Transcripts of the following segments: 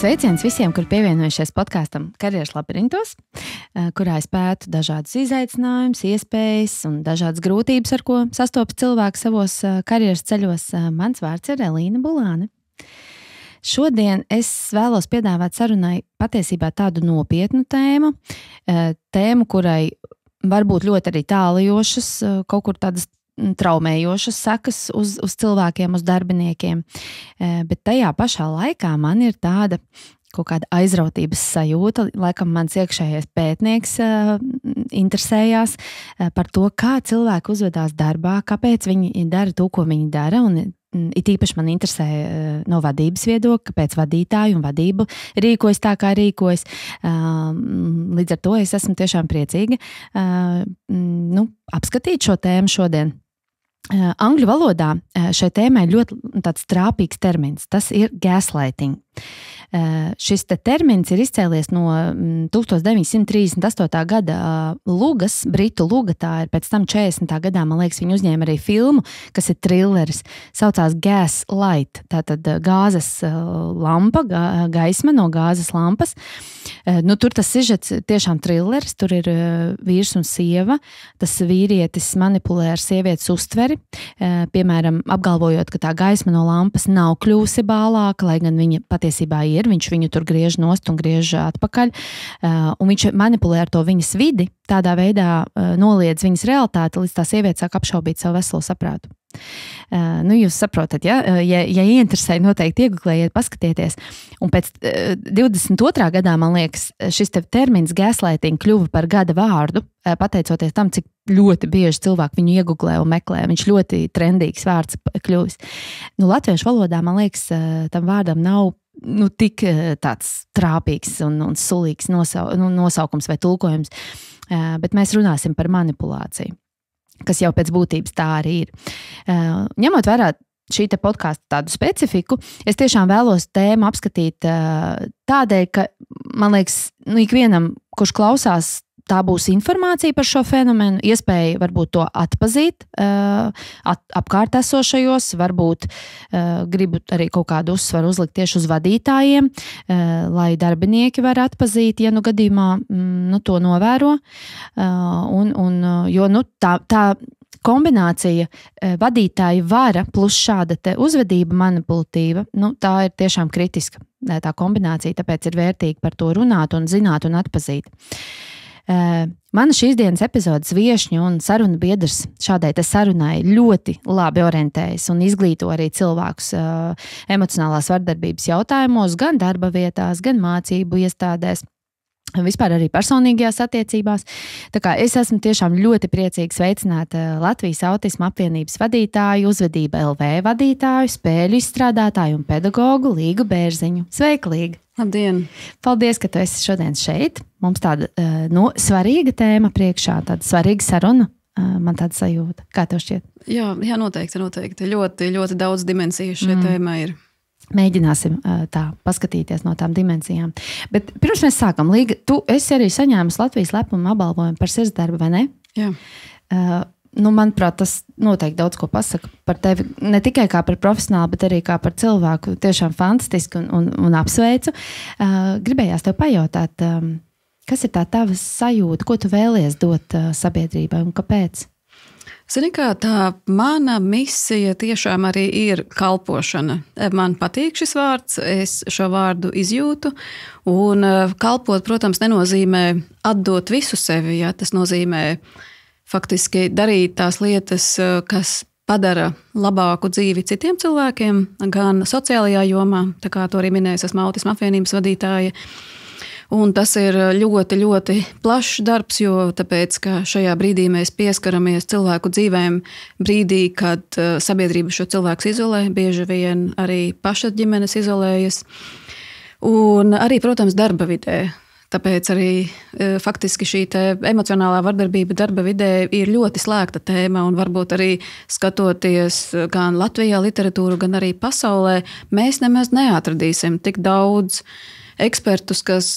Sveiciens visiem, kur pievienojušies podkāstam Karjeras labirintos, kurā es pētu dažādus izaicinājumus, iespējas un dažādas grūtības, ar ko sastopas cilvēki savos karjeras ceļos. Mans vārds ir Elīna Bulāne. Šodien es vēlos piedāvāt sarunai patiesībā tādu nopietnu tēmu, kurai varbūt ļoti arī tālajošas, kaut kur tādas traumējošas sekas uz cilvēkiem, uz darbiniekiem, bet tajā pašā laikā man ir tāda kaut kāda aizrautības sajūta, laikam mans iekšējais pētnieks interesējās par to, kā cilvēki uzvedās darbā, kāpēc viņi dara to, ko viņi dara, un it īpaši man interesē no vadības viedokļa, kāpēc vadītāji un vadība rīkojas tā, kā rīkojas. Līdz ar to es esmu tiešām priecīga apskatīt šo tēmu šodien. Angļu valodā šai tēmai ļoti tāds trāpīgs termins. Tas ir gaslighting. Šis termins ir izcēlies no 1938. gada lugas, britu luga, tā ir pēc tam 40. gadā, man liekas, viņi uzņēma arī filmu, kas ir trilleris, saucās Gaslight, tātad gāzes lampa, gaisma no gāzes lampas. Tur tas sižets tiešām trilleris, tur ir vīrs un sieva, tas vīrietis manipulē ar sievietes uztveri, piemēram, apgalvojot, ka tā gaisma no lampas nav kļūsi bālāka, lai gan viņa patiesībā ir, viņš viņu tur griež nost un griež atpakaļ, un viņš manipulē ar to viņas vidi, tādā veidā noliedz viņas realitāti, līdz tā sieviete sāk apšaubīt savu veselo saprātu. Jūs saprotat, ja ieinteresē, noteikti iegūlējiet, paskatieties. Un pēc 22. gadā, man liekas, šis termins gaslighting kļuva par gada vārdu, pateicoties tam, cik ļoti bieži cilvēki viņu iegūlē un meklē. Viņš ļoti trendīgs vārds kļuvis. Latviešu valodā, man liekas, tam vārdam nav tik tāds trāpīgs un sulīgs nosaukums vai tulkojums, bet mēs runāsim par manipulāciju, kas jau pēc būtības tā arī ir. Ņemot vērā šī podkāsta tādu specifiku, es tiešām vēlos tēmu apskatīt tādēļ, ka, man liekas, ikvienam, kurš klausās, tā būs informācija par šo fenomenu, iespēja varbūt to atpazīt apkārt esošajos, varbūt gribu arī kaut kādu uzsvaru uzlikt tieši uz vadītājiem, lai darbinieki var atpazīt, ja gadījumā to novēro. Jo tā kombinācija vadītāja vara plus šāda te uzvedība manipulatīva, tā ir tiešām kritiska. Tā kombinācija, tāpēc ir vērtīgi par to runāt un zināt un atpazīt. Mana šīs dienas epizodes viešņa un saruna biedrs šādai te sarunai ļoti labi orientējas un izglīto arī cilvēkus emocionālās vardarbības jautājumos, gan darba vietās, gan mācību iestādēs, vispār arī personīgajās attiecībās. Tā kā es esmu tiešām ļoti priecīga sveicināt Latvijas autisma apvienības vadītāju, Uzvedība LV vadītāju, spēļu izstrādātāju un pedagogu Līgu Bērziņu. Sveika, Līga! Labdien! Paldies, ka tu esi šodien šeit. Mums tāda svarīga tēma priekšā, tāda svarīga saruna. Man tāda sajūta. Kā tev šķiet? Jā, noteikti. Ļoti, ļoti daudz dimensiju šai tēmai ir. Mēģināsim tā paskatīties no tām dimensijām. Bet pirms mēs sākam, Līga, tu esi arī saņēmusi Latvijas lepuma apbalvojumu par sirdsdarbu, vai ne? Jā. Manuprāt, tas noteikti daudz ko pasaka par tevi, ne tikai kā par profesionālu, bet arī kā par cilvēku. Tiešām fantastiski un apsveicu. Gribējās tev pajautāt, kas ir tā tava sajūta, ko tu vēlies dot sabiedrībai un kāpēc? Zini kā, tā mana misija tiešām arī ir kalpošana. Man patīk šis vārds, es šo vārdu izjūtu, un kalpot, protams, nenozīmē atdot visu sevi, ja? Tas nozīmē faktiski darīt tās lietas, kas padara labāku dzīvi citiem cilvēkiem, gan sociālajā jomā, tā kā to arī minēju, esmu autisma apvienības vadītāja. Un tas ir ļoti, ļoti plašs darbs, jo tāpēc, ka šajā brīdī mēs pieskaramies cilvēku dzīvēm brīdī, kad sabiedrība šo cilvēku izolē, bieži vien arī paša ģimenes izolējas. Un arī, protams, darba vidē. Tāpēc arī faktiski šī emocionālā vardarbība darba vidē ir ļoti slēgta tēma, un varbūt arī skatoties gan Latvijā literatūru, gan arī pasaulē, mēs nemaz neatradīsim tik daudz ekspertus, kas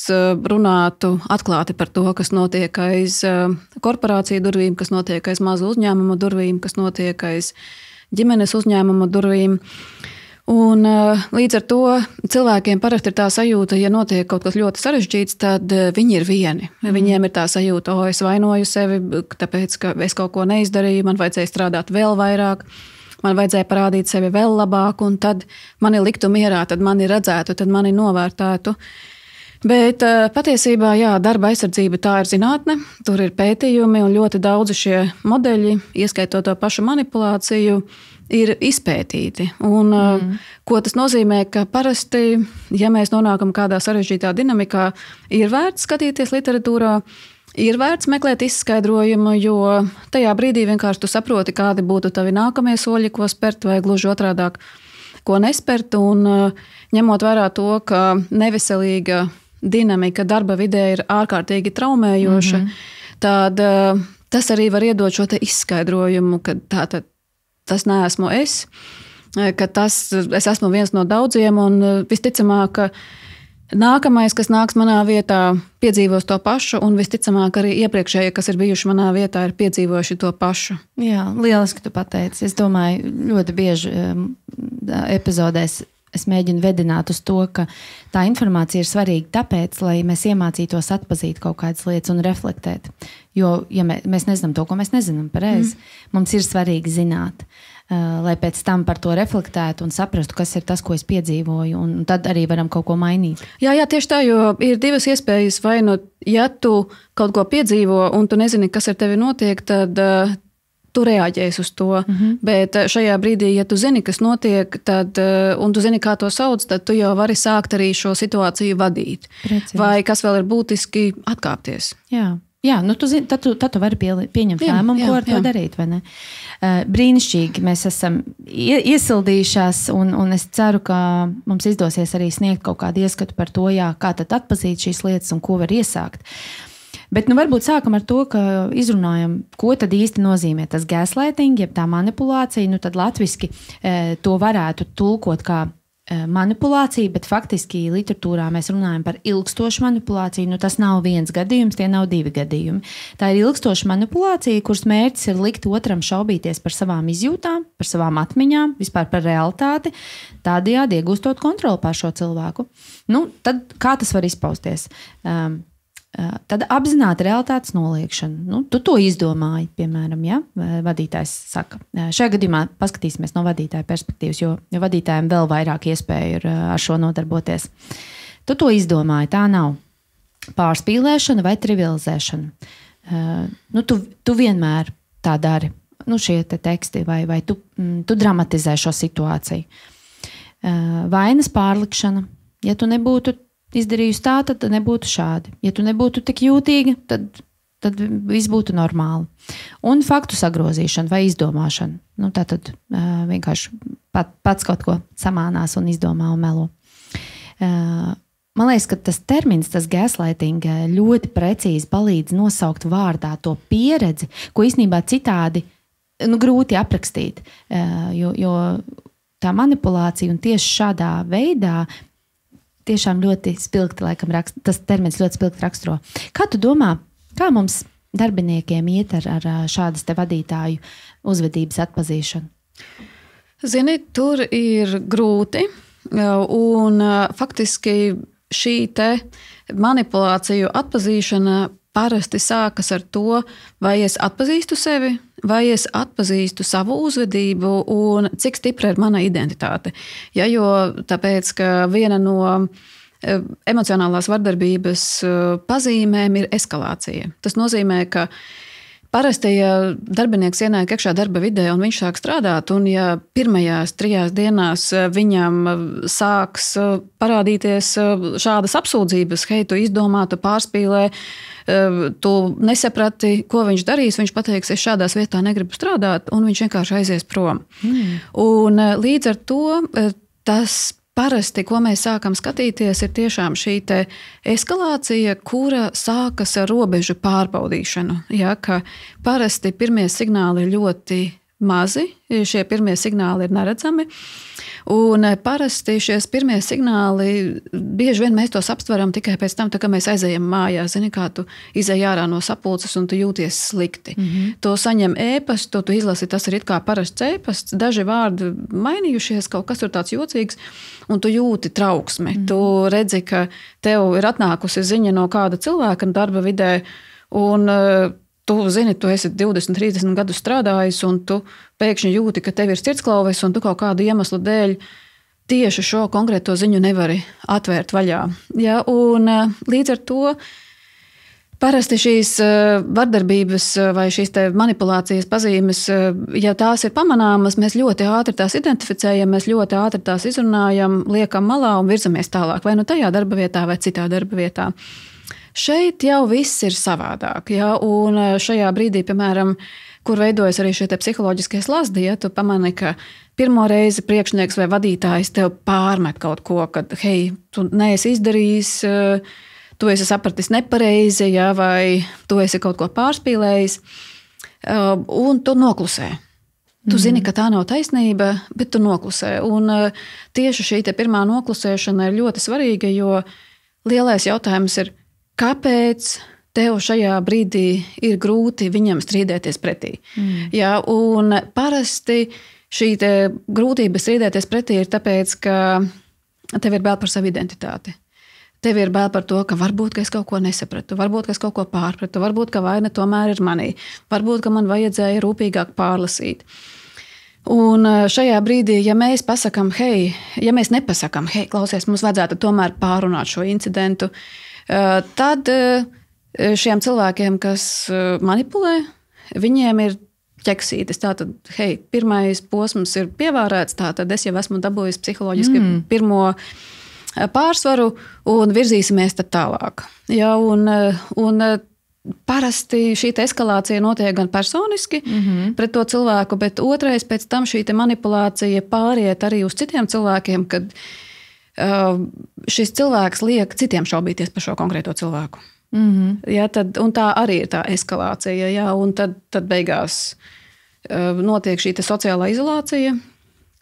runātu atklāti par to, kas notiek aiz korporāciju durvīm, kas notiek aiz mazu uzņēmumu durvīm, kas notiek aiz ģimenes uzņēmumu durvīm. Un, līdz ar to cilvēkiem parasti ir tā sajūta, ja notiek kaut kas ļoti sarežģīts, tad viņi ir vieni. Viņiem ir tā sajūta, es vainoju sevi, tāpēc, ka es kaut ko neizdarīju, man vajadzēja strādāt vēl vairāk, man vajadzēja parādīt sevi vēl labāk, un tad mani liktu mierā, tad mani redzētu, tad mani novērtētu. Bet patiesībā, jā, darba aizsardzība tā ir zinātne, tur ir pētījumi un ļoti daudzi šie modeļi, ieskaitot to pašu manipulāciju, ir izpētīti. Un, ko tas nozīmē, ka parasti, ja mēs nonākam kādā sarežģītā dinamikā, ir vērts skatīties literatūrā, ir vērts meklēt izskaidrojumu, jo tajā brīdī vienkārši tu saproti, kādi būtu tavi nākamie soļi, ko spērt, vai gluži otrādāk, ko nespērt. Un ņemot vērā to, ka neveselīga dinamika darba vidē ir ārkārtīgi traumējoša, tad tas arī var iedot šo te izskaidrojumu, ka tātad tas neesmu es, ka es esmu viens no daudziem, un visticamāk, ka nākamais, kas nāks manā vietā, piedzīvos to pašu, un visticamāk arī iepriekšējie, kas ir bijuši manā vietā, ir piedzīvojuši to pašu. Jā, lieliski tu pateici. Es domāju, ļoti bieži epizodēs es mēģinu vedināt uz to, ka tā informācija ir svarīga tāpēc, lai mēs iemācītos atpazīt kaut kādas lietas un reflektēt. Jo, ja mēs nezinām to, ko mēs nezinām pareizi, mums ir svarīgi zināt, lai pēc tam par to reflektētu un saprastu, kas ir tas, ko es piedzīvoju, un tad arī varam kaut ko mainīt. Jā, tieši tā, jo ir divas iespējas. Vai nu, ja tu kaut ko piedzīvo un tu nezini, kas ar tevi notiek, tad tu reaģēsi uz to. Bet šajā brīdī, ja tu zini, kas notiek, tad, un tu zini, kā to sauc, tad tu jau vari sākt arī šo situāciju vadīt. Precīzi. Vai, kas vēl ir būtiski, atkāpties. Jā, nu tad tu vari pieņemt lēmumu, ko ar to darīt, vai ne? Brīnišķīgi mēs esam iesildījušās, un es ceru, ka mums izdosies arī sniegt kaut kādu ieskatu par to, kā tad atpazīt šīs lietas un ko var iesākt. Bet varbūt sākam ar to, ka izrunājam, ko tad īsti nozīmē tas gaslighting, jeb tā manipulācija. Tad latviski to varētu tulkot kā manipulācija, bet faktiski literatūrā mēs runājam par ilgstošu manipulāciju. Tas nav viens gadījums, tie nav divi gadījumi. Tā ir ilgstoša manipulācija, kuras mērķis ir likt otram šaubīties par savām izjūtām, par savām atmiņām, vispār par realitāti, tādējādi iegūstot kontroli pār šo cilvēku. Tad kā tas var izpausties? Tad apzināti realitātes noliekšana. Tu to izdomāji, piemēram, ja? Vadītājs saka. Šajā gadījumā paskatīsimies no vadītāja perspektīvas, jo vadītājiem vēl vairāk iespēju ir ar šo nodarboties. Tu to izdomāji, tā nav pārspīlēšana vai trivializēšana. Tu vienmēr tā dari. Šie te teksti, vai tu dramatizē šo situāciju. Vainas pārlikšana. Ja tu nebūtu izdarījusi tā, tad nebūtu šādi. Ja tu nebūtu tik jūtīga, tad viss būtu normāli. Un faktu sagrozīšana vai izdomāšana. Tātad vienkārši pats kaut ko samānās un izdomā un melo. Man liekas, ka tas termins, tas gaslighting, ļoti precīzi palīdz nosaukt vārdā to pieredzi, ko īstenībā citādi grūti aprakstīt. Jo tā manipulācija un tieši šādā veidā tiešām ļoti spilgti, laikam, tas termins ļoti spilgti raksturo. Kā tu domā, kā mums darbiniekiem iet ar šādas te vadītāju uzvedības atpazīšanu? Zini, tur ir grūti, un faktiski šī te manipulāciju atpazīšana parasti sākas ar to, vai es atpazīstu sevi, vai es atpazīstu savu uzvedību un cik stipra ir mana identitāte. Jo tāpēc, ka viena no emocionālās vardarbības pazīmēm ir eskalācija. Tas nozīmē, ka parasti, ja darbinieks ienāk iekšā darba vidē un viņš sāk strādāt, un ja pirmajās 3 dienās viņam sāks parādīties šādas apsūdzības, hei, tu izdomā, tu pārspīlē, tu nesaprati, ko viņš darīs, viņš pateiks, es šādās vietā negribu strādāt, un viņš vienkārši aizies prom. Un līdz ar to tas parasti, ko mēs sākam skatīties, ir tiešām šī te eskalācija, kura sākas ar robežu pārbaudīšanu. Ja, ka parasti pirmie signāli ir ļoti mazi, šie pirmie signāli ir neredzami. Un parasti šie pirmie signāli, bieži vien mēs tos aptveram tikai pēc tam, kad mēs aizejam mājās. Zini, kā tu izej ārā no sapulces un tu jūties slikti. To saņem ēpastu, tu izlasi, tas ir it kā parasts ēpasts, daži vārdi mainījušies, kaut kas tur tāds jocīgs, un tu jūti trauksmi. Tu redzi, ka tev ir atnākusi ziņa no kāda cilvēka darba vidē, un tu zini, tu esi 20, 30 gadus strādājis, un tu pēkšņi jūti, ka tev ir sirdsklauvis, un tu kaut kādu iemeslu dēļ tieši šo konkrēto ziņu nevari atvērt vaļā. Ja, un līdz ar to parasti šīs vardarbības vai šīs manipulācijas pazīmes, ja tās ir pamanāmas, mēs ļoti ātri tās identificējam, mēs ļoti ātri tās izrunājam, liekam malā un virzamies tālāk, vai nu tajā darba vietā, vai citā darba vietā. Šeit jau viss ir savādāk, ja? Un šajā brīdī, piemēram, kur veidojas arī šie psiholoģiskie slazdi, ja tu pamani, ka pirmo reizi priekšnieks vai vadītājs tev pārmet kaut ko, kad, hei, tu neesi izdarījis, tu esi sapratis nepareizi, ja? Vai tu esi kaut ko pārspīlējis, un tu noklusē. Tu zini, ka tā nav taisnība, bet tu noklusē. Un tieši šī pirmā noklusēšana ir ļoti svarīga, jo lielais jautājums ir, kāpēc tev šajā brīdī ir grūti viņam strīdēties pretī? Ja, un parasti šī grūtība strīdēties pretī ir tāpēc, ka tev ir bail par savu identitāti. Tev ir bail par to, ka varbūt es kaut ko nesapratu, varbūt es kaut ko pārpratu, varbūt vaina tomēr ir manī, varbūt man vajadzēja rūpīgāk pārlasīt. Un šajā brīdī, ja mēs pasakām, hei, ja mēs nepasakām, hei, klausies, mums vajadzētu tomēr pārunāt šo incidentu, tad šiem cilvēkiem, kas manipulē, viņiem ir ķeksītes. Tātad, hei, pirmais posms ir pievērēts, tātad es jau esmu dabūjis psiholoģiski pirmo pārsvaru un virzīsimies tad tālāk. Ja, un parasti šī eskalācija notiek gan personiski pret to cilvēku, bet otrais pēc tam šī manipulācija pāriet arī uz citiem cilvēkiem, kad šis cilvēks liek citiem šaubīties par šo konkrēto cilvēku. Ja, tad, un tā arī ir tā eskalācija. Ja, un tad beigās notiek šī sociālā izolācija,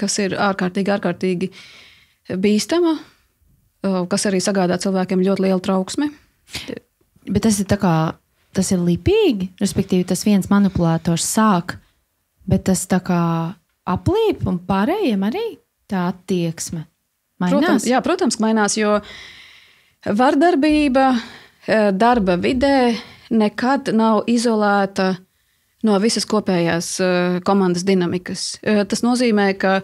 kas ir ārkārtīgi bīstama, kas arī sagādā cilvēkiem ļoti lielu trauksmi. Bet tas ir lipīgi, respektīvi tas viens manipulators sāk, bet tas tā kā aplīp un pārējiem arī tā attieksme. Mainās? Protams, mainās, jo vardarbība darba vidē nekad nav izolēta no visas kopējās komandas dinamikas. Tas nozīmē, ka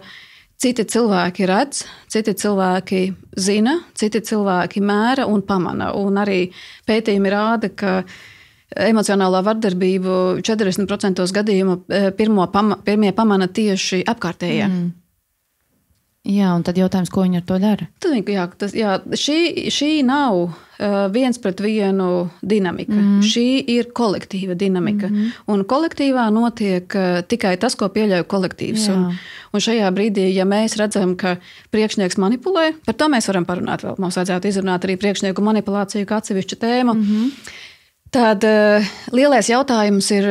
citi cilvēki redz, citi cilvēki zina, citi cilvēki mēra un pamana. Un arī pētījumi rāda, ka emocionālā vardarbību 40% gadījumu pirmie pamana tieši apkārtējie. Jā, un tad jautājums, ko viņi ar to dara? Šī nav viens pret vienu dinamika. Šī ir kolektīva dinamika. Un kolektīvā notiek tikai tas, ko pieļauj kolektīvs. Un šajā brīdī, ja mēs redzam, ka priekšnieks manipulē, par to mēs varam parunāt vēl. Mums vajadzētu izrunāt arī priekšnieku manipulāciju kā atsevišķu tēmu. Tad lielais jautājums ir,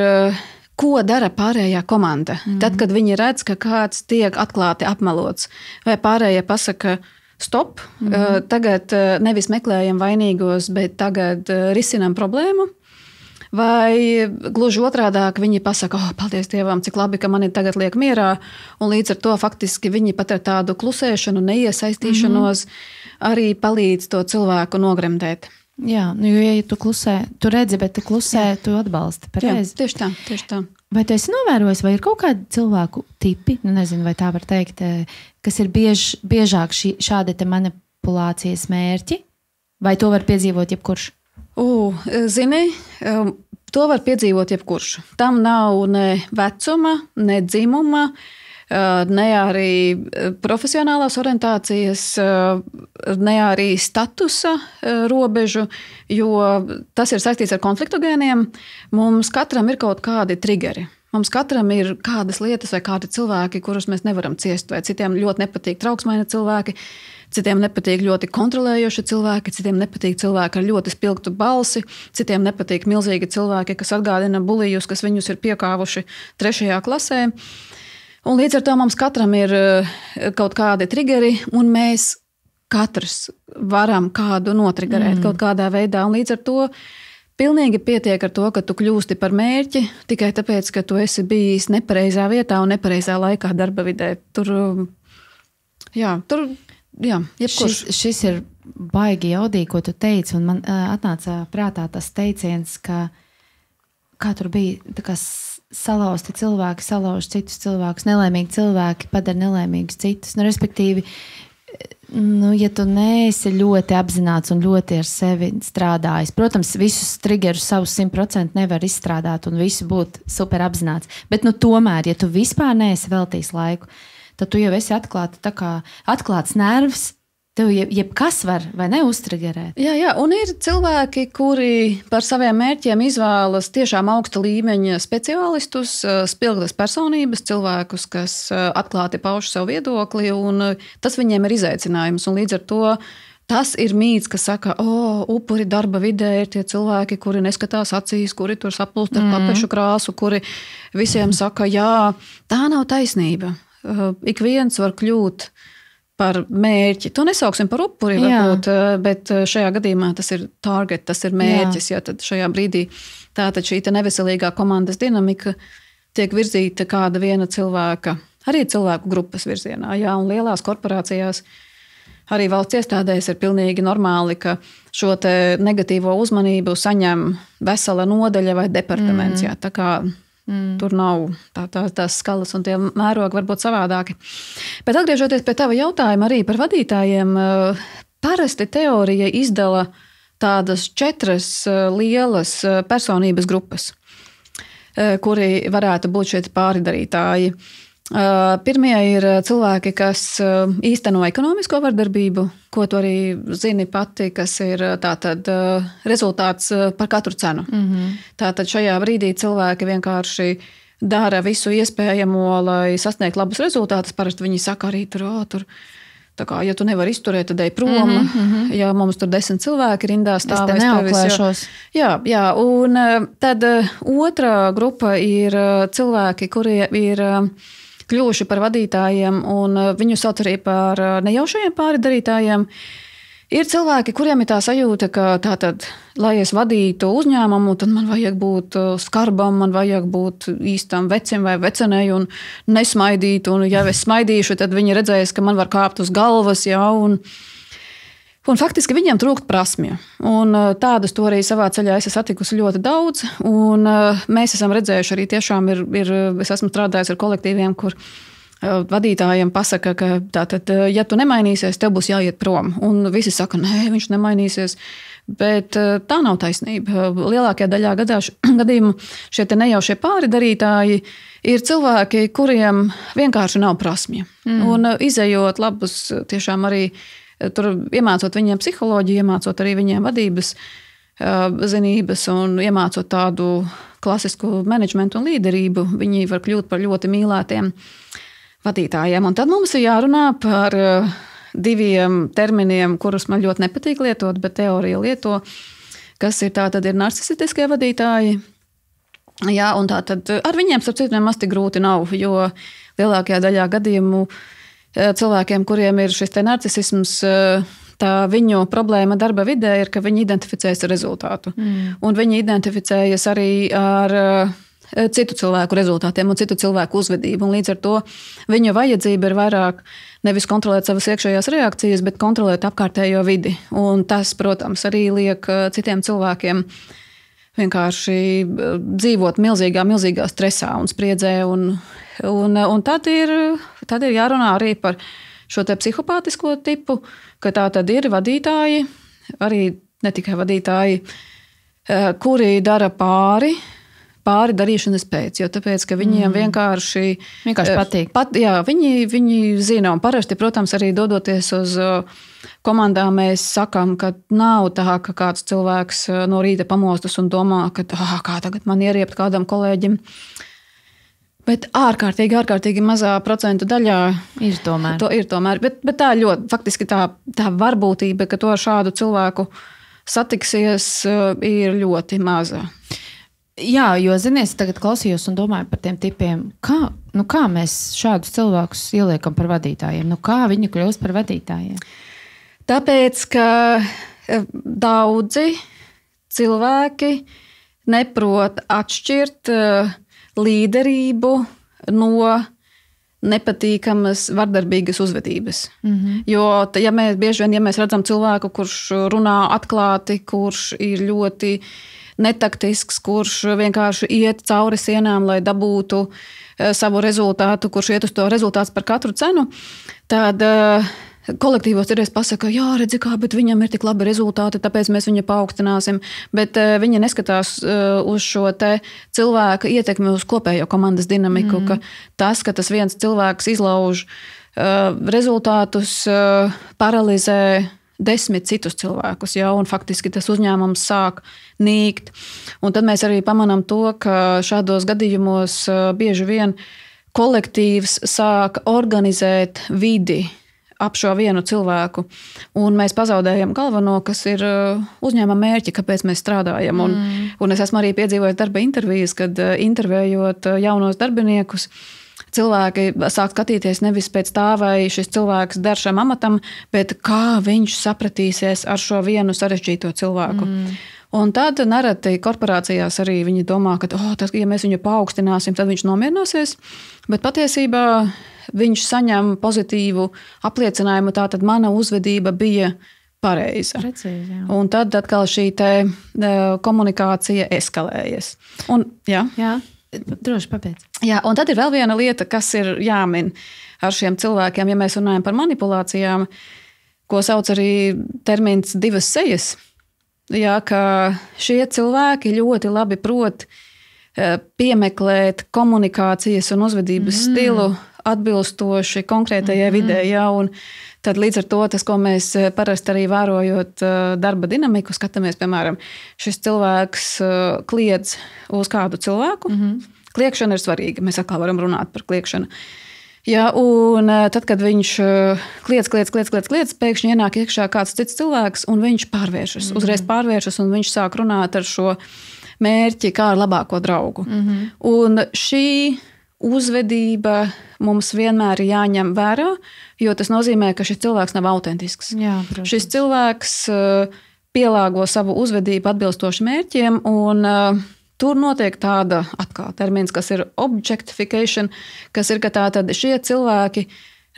ko dara pārējā komanda? Tad, kad viņi redz, ka kāds tiek atklāti apmelots, vai pārējie pasaka, stop, tagad nevis meklējam vainīgos, bet tagad risinam problēmu, vai gluži otrādāk viņi pasaka, paldies Dievam, cik labi, ka mani tagad liek mierā, un līdz ar to faktiski viņi pat ar tādu klusēšanu, neiesaistīšanos arī palīdz to cilvēku nogremdēt. Jā, jo ja tu klusē, tu redzi, bet tu klusē, tu atbalsti. Pareizi. Tieši tā. Vai tu esi novērojis, vai ir kaut kādi cilvēku tipi, nezinu, vai tā var teikt, kas ir biežāk šādi te manipulācijas mērķi? Vai to var piedzīvot jebkurš? Zini, to var piedzīvot jebkurš. Tam nav ne vecuma, ne dzimuma, ne arī profesionālās orientācijas, ne arī statusa robežu, jo tas ir saistīts ar konfliktogēniem. Mums katram ir kaut kādi triggeri. Mums katram ir kādas lietas vai kādi cilvēki, kurus mēs nevaram ciest, vai citiem ļoti nepatīk trauksmaini cilvēki, citiem nepatīk ļoti kontrolējoši cilvēki, citiem nepatīk cilvēki ar ļoti spilgtu balsi, citiem nepatīk milzīgi cilvēki, kas atgādina bulijus, kas viņus ir piekāvuši 3. klasē. Un līdz ar to mums katram ir kaut kādi triggeri, un mēs katrs varam kādu notriggerēt kaut kādā veidā. Un līdz ar to pilnīgi pietiek ar to, ka tu kļūsti par mērķi tikai tāpēc, ka tu esi bijis nepareizā vietā un nepareizā laikā darba vidē. Jebkurš. Šis ir baigi jaudīgi, ko tu teici, un man atnāca prātā tas teiciens, ka kā tur bija tā kā salauzti cilvēki, salauž citus cilvēkus, nelaimīgi cilvēki padara nelaimīgus citus. Respektīvi, ja tu neesi ļoti apzināts un ļoti ar sevi strādājis, protams, visus triggerus savus 100% nevar izstrādāt un visu būt super apzināts, bet tomēr, ja tu vispār neesi veltījis laiku, tad tu jau esi atklāts nervs, tev jebkas var vai ne uztriggerēt. Jā, un ir cilvēki, kuri par saviem mērķiem izvēlas tiešām augsta līmeņa speciālistus, spilgtas personības, cilvēkus, kas atklāti pauž savu viedokli, un tas viņiem ir izaicinājums. Un līdz ar to tas ir mīts, kas saka, upuri darba vidē ir tie cilvēki, kuri neskatās acīs, kuri tur saplūst ar papešu krāsu, kuri visiem saka, jā, tā nav taisnība. Ik viens var kļūt par mērķi. To nesauksim par upuri, varbūt, bet šajā gadījumā tas ir target, tas ir mērķis. Jā, tad šajā brīdī tātad šī neveselīgā komandas dinamika tiek virzīta kāda viena cilvēka, arī cilvēku grupas virzienā. Jā, un lielās korporācijās, arī valsts iestādēs ir pilnīgi normāli, ka šo te negatīvo uzmanību saņem vesela nodaļa vai departaments. Jā, tā kā tur nav tās skalas un tie mērogi var būt savādāki. Bet atgriežoties pie tava jautājuma arī par vadītājiem, parasti teorija izdala tādas 4 lielas personības grupas, kuri varētu būt šie pāridarītāji. Pirmie ir cilvēki, kas īsteno ekonomisko vardarbību, ko tu arī zini pati, kas ir tātad rezultāts par katru cenu. Tātad šajā brīdī cilvēki vienkārši dara visu iespējamo, lai sasniegtu labus rezultātus. Parasti viņi saka arī tur tā kā, ja tu nevari izturēt, tad ej prom. Ja mums tur 10 cilvēki rindā stāv aiz tevis. Jā, un tad otrā grupa ir cilvēki, kuri ir kļuvuši par vadītājiem, un viņu sauc arī par nejaušajiem pāridarītājiem. Ir cilvēki, kuriem ir tā sajūta, ka tātad, lai es vadītu uzņēmumu, tad man vajag būt skarbam, man vajag būt īstam vecim vai vecenei un nesmaidīt, un ja es smaidīšu, tad viņi redzēs, ka man var kāpt uz galvas, jā, un faktiski viņiem trūkst prasmju. Un tādus to arī savā ceļā esmu satikusi ļoti daudz. Un mēs esam redzējuši arī tiešām es esmu strādājis ar kolektīviem, kur vadītājiem pasaka, ka tātad, ja tu nemainīsies, tev būs jāiet prom. Un visi saka, nē, viņš nemainīsies. Bet tā nav taisnība. Lielākajā daļā gadījumu šie te nejaušie pāridarītāji ir cilvēki, kuriem vienkārši nav prasmja. Un izejot labus tiešām arī tur iemācot viņiem psiholoģiju, iemācot arī viņiem vadības zinības un iemācot tādu klasisku menedžmentu un līderību, viņi var kļūt par ļoti mīlētiem vadītājiem. Un tad mums ir jārunā par 2 terminiem, kurus man ļoti nepatīk lietot, bet teorija lieto, kas ir tātad ir narcisistiskie vadītāji. Jā, un tātad ar viņiem, starp citu, nemaz tik grūti nav, jo lielākajā daļā gadījumu cilvēkiem, kuriem ir šis te narcisisms, tā viņu problēma darba vidē ir, ka viņi identificējas ar rezultātu. Un viņi identificējas arī ar citu cilvēku rezultātiem un citu cilvēku uzvedību. Un līdz ar to viņu vajadzība ir vairāk nevis kontrolēt savas iekšējās reakcijas, bet kontrolēt apkārtējo vidi. Un tas, protams, arī liek citiem cilvēkiem vienkārši dzīvot milzīgā stresā un spriedzē. Un tad ir jārunā arī par šo te psihopātisko tipu, ka tā tad ir vadītāji, arī ne tikai vadītāji, kuri dara pāri darīšanas pēc, jo tāpēc, ka viņiem vienkārši patīk. Viņi zina, un parasti, protams, arī dodoties uz komandām, mēs sakām, ka nav tā, ka kāds cilvēks no rīta pamostas un domā, ka kā tagad man ieriept kādam kolēģim. Bet ārkārtīgi mazā procentu daļā ir tomēr. Ir tomēr. Bet tā ļoti, faktiski tā varbūtība, ka to ar šādu cilvēku satiksies, ir ļoti maza. Jā, jo, zinies, tagad klausījos un domāju par tiem tipiem, kā mēs šādus cilvēkus ieliekam par vadītājiem, kā viņi kļūst par vadītājiem? Tāpēc, ka daudzi cilvēki neprot atšķirt līderību no nepatīkamas, vardarbīgas uzvedības. Jo, ja mēs redzam cilvēku, kurš runā atklāti, kurš ir ļoti netaktisks, kurš vienkārši iet cauri sienām, lai dabūtu savu rezultātu, kurš iet uz to rezultātu par katru cenu, tad kolektīvos citreiz pasaka, jā, redzi kā, bet viņam ir tik labi rezultāti, tāpēc mēs viņu paaugstināsim. Bet viņi neskatās uz šo te cilvēka ietekmi uz kopējo komandas dinamiku, ka tas viens cilvēks izlauž rezultātus, paralizē 10 citus cilvēkus, un faktiski tas uzņēmums sāk nīkt. Un tad mēs arī pamanām to, ka šādos gadījumos bieži vien kolektīvs sāk organizēt vidi ap šo vienu cilvēku, un mēs pazaudējam galveno, kas ir uzņēmuma mērķi, kāpēc mēs strādājam. Un es esmu arī piedzīvojis darba intervijas, kad intervējot jaunos darbiniekus, cilvēki sāk skatīties nevis pēc tā, vai šis cilvēks der šim amatam, bet kā viņš sapratīsies ar šo vienu sarežģīto cilvēku. Un tad nereti korporācijās arī viņi domā, ka, ja mēs viņu paaugstināsim, tad viņš nomierināsies, bet patiesībā viņš saņem pozitīvu apliecinājumu, tātad mana uzvedība bija pareiza. Precīzi, jā. Un tad atkal šī te komunikācija eskalējas. Un, jā, droši pabeidz. Jā, un tad ir vēl viena lieta, kas ir jāmin ar šiem cilvēkiem, ja mēs runājam par manipulācijām, ko sauc arī termins divas sejas. Jā, ka šie cilvēki ļoti labi prot piemeklēt komunikācijas un uzvedības stilu atbilstoši konkrētajai vidē. Jā, un tad līdz ar to tas, ko mēs parasti arī vērojot darba dinamiku, skatāmies, piemēram, šis cilvēks kliedz uz kādu cilvēku. Kliekšana ir svarīga. Mēs atkal varam runāt par kliekšanu. Jā, un tad, kad viņš kliedz, pēkšņi ienāk iekšā kāds cits cilvēks, un viņš pārvēršas. Uzreiz pārvēršas, un viņš sāk runāt ar šo mērķi kā ar labāko draugu. Un šī uzvedība mums vienmēr ir jāņem vērā, jo tas nozīmē, ka šis cilvēks nav autentisks. Jā, šis cilvēks pielāgo savu uzvedību atbilstoši mērķiem, un tur notiek tāda atkal termins, kas ir objectification, kas ir, ka tātad šie cilvēki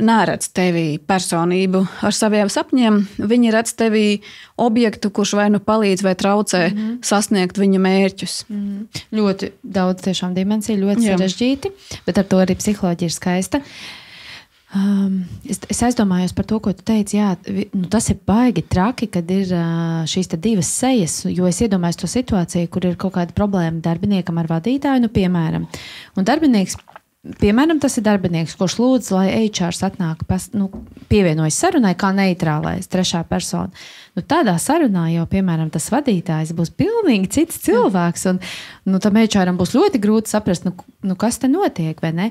neredz tevī personību ar saviem sapņiem, viņi redz tevī objektu, kurš vai nu palīdz vai traucē sasniegt viņu mērķus. Ļoti daudz tiešām dimensiju, ļoti sarežģīti, bet ar to arī psiholoģija ir skaista. Es aizdomājos par to, ko tu teici, tas ir baigi traki, kad ir šīs divas sejas, jo es iedomājos to situāciju, kur ir kaut kāda problēma darbiniekam ar vadītāju, piemēram, un darbinieks, tas ir darbinieks, kurš lūdz, lai HR atnāk, pievienojas sarunai kā neitrālais, trešā persona. Tādā sarunā jau, piemēram, tas vadītājs būs pilnīgi cits cilvēks, un tam HR būs ļoti grūti saprast, kas te notiek, vai ne?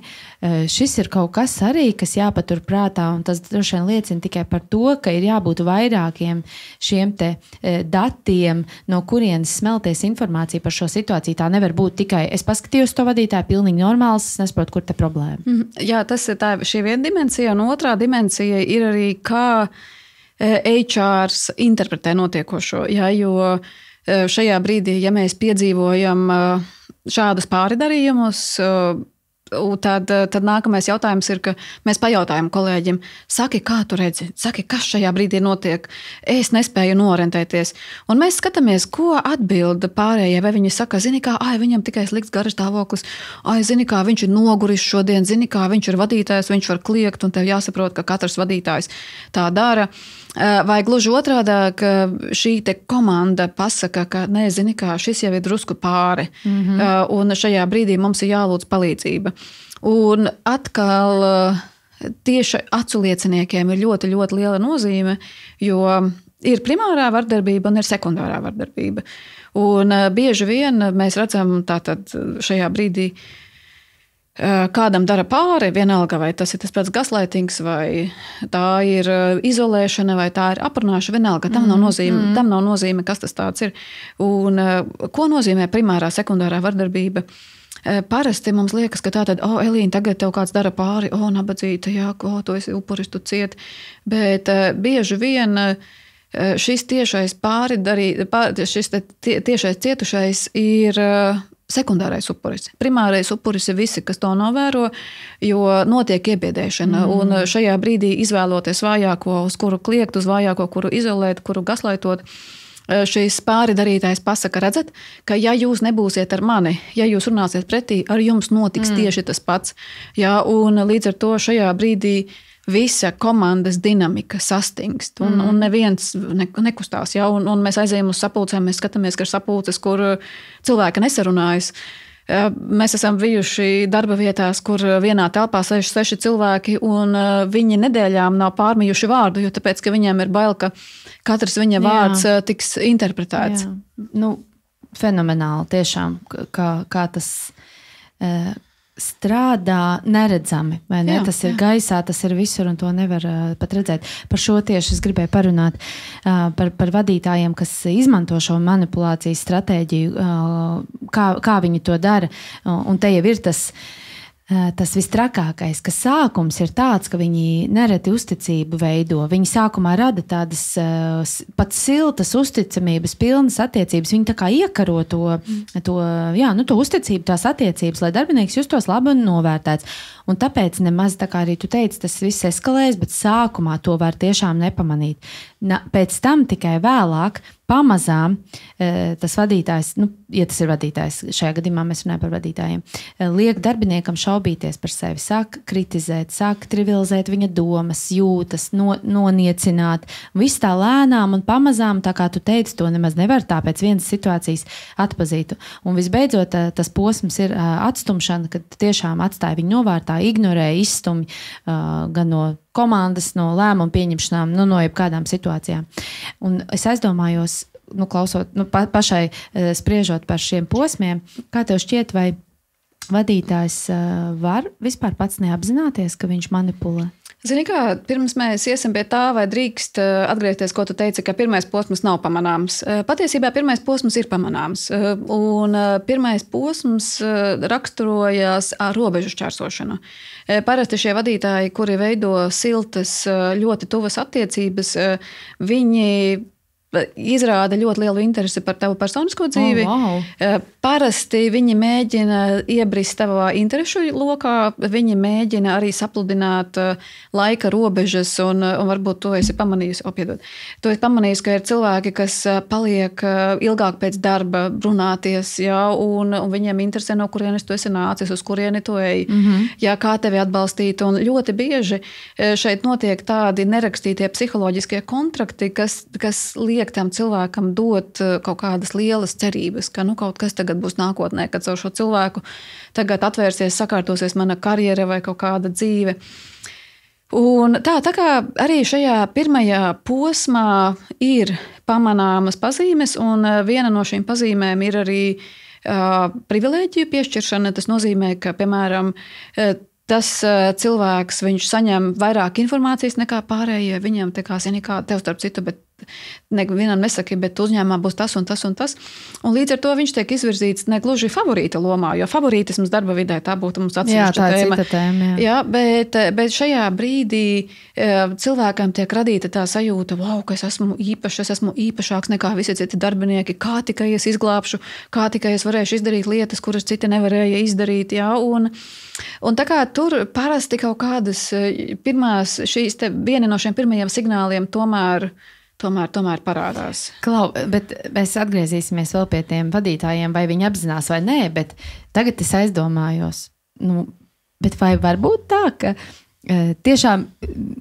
Šis ir kaut kas arī, kas jāpatur prātā, un tas droši vien liecina tikai par to, ka ir jābūt vairākiem šiem te datiem, no kurienes smelties informācija par šo situāciju. Tā nevar būt tikai, es paskatījos to vadītāju, pilnīgi normāls, es nesaprotu, kur te problēma. Jā, tas ir šī viena dimensija, un otrā dimensija ir arī, kā HR interpretē notiekošo. Jā, jo šajā brīdī, ja mēs piedzīvojam šādus pāridarījumus, tad nākamais jautājums ir, ka mēs pajautājam kolēģim, saki, kā tu redzi, saki, kas šajā brīdī notiek, es nespēju noorientēties. Un mēs skatāmies, ko atbilda pārējie, vai viņi saka, zini kā, viņam tikai slikts garš stāvoklis, zini kā, viņš ir noguris šodien, zini kā, viņš ir vadītājs, viņš var kliegt, un tev jāsaprot, ka katrs vadītājs tā dara. Vai gluži otrādāk, šī te komanda pasaka, ka, zini kā, šis jau ir drusku pāri, un šajā brīdī mums ir jālūdz palīdzība. Un atkal tieši aculieciniekiem ir ļoti, ļoti liela nozīme, jo ir primārā vardarbība un ir sekundārā vardarbība. Un bieži vien mēs redzam tātad šajā brīdī kādam dara pāri, vienalga, vai tas ir tas pats gaslightings, vai tā ir izolēšana, vai tā ir aprunāšana, vienalga, tam nav nozīme, kas tas tāds ir. Un ko nozīmē primārā, sekundārā vardarbība? Parasti mums liekas, ka tā tad, Elīna, tagad tev kāds dara pāri, nabadzīta, jā, tu esi upuris, tu cieti. Bet bieži vien šis tiešais šis tiešais cietušais ir sekundārais upuris. Primārais upuris ir visi, kas to novēro, jo notiek iebiedēšana. Un šajā brīdī izvēloties vājāko, uz kuru kliegt, uz vājāko, kuru izolēt, kuru gaslaitot, šīs pāri darītājs pasaka, redzat, ka ja jūs nebūsiet ar mani, ja jūs runāsiet pretī, ar jums notiks tieši tas pats. Jā, un līdz ar to šajā brīdī visa komandas dinamika sastingst, un neviens nekustās. Ja? Un mēs aizējam uz sapulcēm, mēs skatāmies, ka ir sapulces, kur cilvēki nesarunājas. Mēs esam bijuši darba vietās, kur vienā telpā sēž 6 cilvēki, un viņi nedēļām nav pārmījuši vārdu, jo tāpēc, ka viņiem ir bail, ka katrs viņa vārds tiks interpretēts. Jā. Fenomenāli tiešām, kā tas strādā neredzami, vai ne? Tas ir gaisā, tas ir visur, un to nevar pat redzēt. Par šo tieši es gribēju parunāt par vadītājiem, kas izmanto šo manipulācijas stratēģiju, kā viņi to dara, un te jau ir tas vistrakākais, ka sākums ir tāds, ka viņi nereti uzticību veido. Viņi sākumā rada tādas pat siltas, uzticamības pilnas attiecības. Viņi tā kā iekaro to uzticību, tās attiecības, lai darbinieks justos labi un novērtēts. Un tāpēc nemaz, tā kā arī tu teici, tas viss eskalēs, bet sākumā to var tiešām nepamanīt. Pēc tam tikai vēlāk, pamazām, tas vadītājs, ja tas ir vadītājs, šajā gadījumā mēs runājam par vadītājiem, liek darbiniekam šaubīties par sevi, sāk kritizēt, sāk trivializēt viņa domas, jūtas, noniecināt. Viss tā lēnām un pamazām, tā kā tu teici, to nemaz nevar tā pēc vienas situācijas atpazīt. Un visbeidzot, tas posms ir atstumšana, kad tiešām atstāja viņu novārtā, ignorē, izstumj gan no komandas, no lēmumu pieņemšanām, no jebkādām situācijām. Un es aizdomājos, klausot, pašai spriežot par šiem posmiem, kā tev šķiet, vai vadītājs var vispār pats neapzināties, ka viņš manipulē? Zini kā, pirms mēs iesim pie tā, vai drīkst atgriezties, ko tu teici, ka pirmais posms nav pamanāms. Patiesībā pirmais posms ir pamanāms. Un pirmais posms raksturojas ar robežu šķērsošanu. Parasti šie vadītāji, kuri veido siltas, ļoti tuvas attiecības, viņi izrāda ļoti lielu interesi par tavu personisko dzīvi. Parasti viņi mēģina iebrist tavā interešu lokā, viņi mēģina arī sapludināt laika robežas, un varbūt to esi pamanījis, to esi pamanījis, ka ir cilvēki, kas paliek ilgāk pēc darba runāties, un viņiem interesē, no kurienes tu esi nācis, uz kurieni tu ej, kā tevi atbalstīt, un ļoti bieži šeit notiek tādi nerakstītie psiholoģiskie kontrakti, kas liek tam cilvēkam dot kaut kādas lielas cerības, ka kaut kas tagad būs nākotnē, kad caur šo cilvēku tagad atvērsies, sakārtosies mana karjera vai kaut kāda dzīve. Un tā kā arī šajā pirmajā posmā ir pamanāmas pazīmes, un viena no šīm pazīmēm ir arī privilēģiju piešķiršana. Tas nozīmē, ka, piemēram, tas cilvēks, viņš saņem vairāk informācijas nekā pārējie. Viņam tev starp citu, bet vienam nesaki, bet uzņēmumā būs tas un tas un tas. Un līdz ar to viņš tiek izvirzīts negluži favorīta lomā, jo favorītisms darba vidē tā būtu mums atsevišķa tēma. Cita tēma, jā. Bet šajā brīdī cilvēkam tiek radīta tā sajūta, ka es esmu īpašs, es esmu īpašāks nekā visi citi darbinieki, kā tikai es izglābšu, kā tikai es varēšu izdarīt lietas, kuras citi nevarēja izdarīt. Jā? Un tā kā tur parasti kaut kādas pirmās, viena no šiem pirmajiem signāliem tomēr parādās. Klau, bet mēs atgriezīsimies vēl pie tiem vadītājiem, vai viņi apzinās vai nē, bet tagad es aizdomājos, bet vai var būt tā, ka tiešām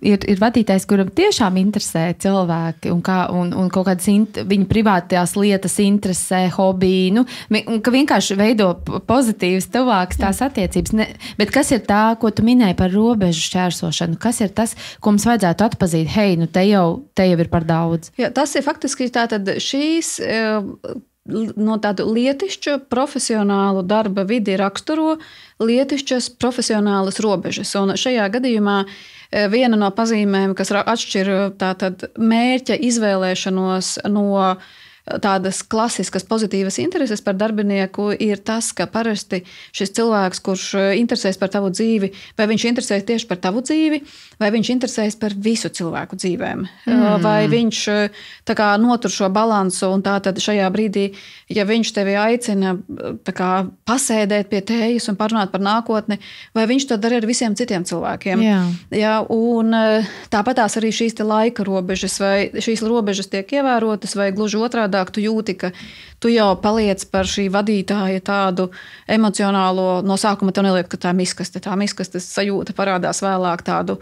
ir vadītājs, kuram tiešām interesē cilvēki un kaut kādas viņa privātās lietas interesē, hobiji, un ka vienkārši veido pozitīvas, tuvākas tās attiecības. Bet kas ir tā, ko tu minēji par robežu šķērsošanu? Kas ir tas, ko mums vajadzētu atpazīt? Hei, te jau ir par daudz. Jā, tas ir faktiski tātad šīs no tādu lietišķu, profesionālu darba vidi raksturo lietišķas profesionālas robežas. Un šajā gadījumā viena no pazīmēm, kas atšķir tātad mērķa izvēlēšanos no tādas klasiskas pozitīvas intereses par darbinieku, ir tas, ka parasti šis cilvēks, kurš interesēs par tavu dzīvi, vai viņš interesēs tieši par tavu dzīvi, vai viņš interesēs par visu cilvēku dzīvēm. Vai viņš tā kā notur šo balansu, un tātad šajā brīdī, ja viņš tevi aicina tā kā pasēdēt pie tējas un parunāt par nākotni, vai viņš to dara ar visiem citiem cilvēkiem. Jā, un tāpatās arī šīs te laika robežas, vai šīs robežas tiek ievērotas, vai gluži otrādā, tu jūti, ka tu jau paliec par šī vadītāja tādu emocionālo, no sākuma tev neliek, ka tā miskastes sajūta parādās vēlāk tādu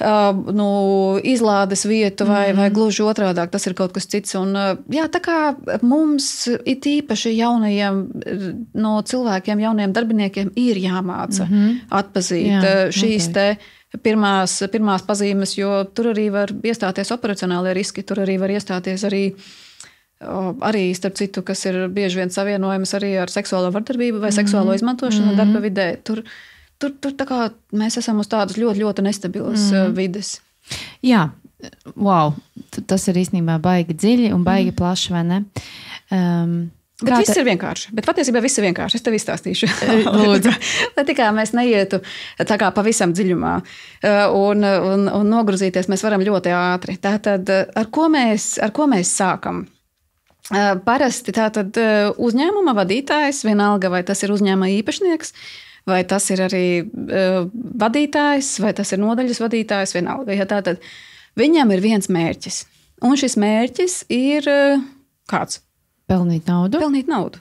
izlādes vietu vai gluži otrādāk, tas ir kaut kas cits. Un, jā, tā kā mums it īpaši jaunajiem no cilvēkiem, jaunajiem darbiniekiem ir jāmāca atpazīt šīs te pirmās pazīmes, jo tur arī var iestāties operacionālie riski, tur arī var iestāties arī, starp citu, kas ir bieži vien savienojams arī ar seksuālo vardarbību vai seksuālo izmantošanu darba vidē. Tur tā kā mēs esam uz tādas ļoti, ļoti nestabilas vides. Jā, wow, tas ir īstenībā baigi dziļi un baigi plaši, vai ne? Bet viss ir vienkārši. Bet patiesībā viss ir vienkārši. Es tev izstāstīšu. Lūdzu. Lai tikai mēs neietu tā kā pavisam dziļumā un nogrūzīties mēs varam ļoti ātri. Tātad, ar ko mēs sākam? Parasti tātad uzņēmuma vadītājs, vienalga vai tas ir uzņēmuma īpašnieks, vai tas ir arī vadītājs, vai tas ir nodaļas vadītājs, vienalga. Ja tātad viņam ir viens mērķis. Un šis mērķis ir kāds? Pelnīt naudu.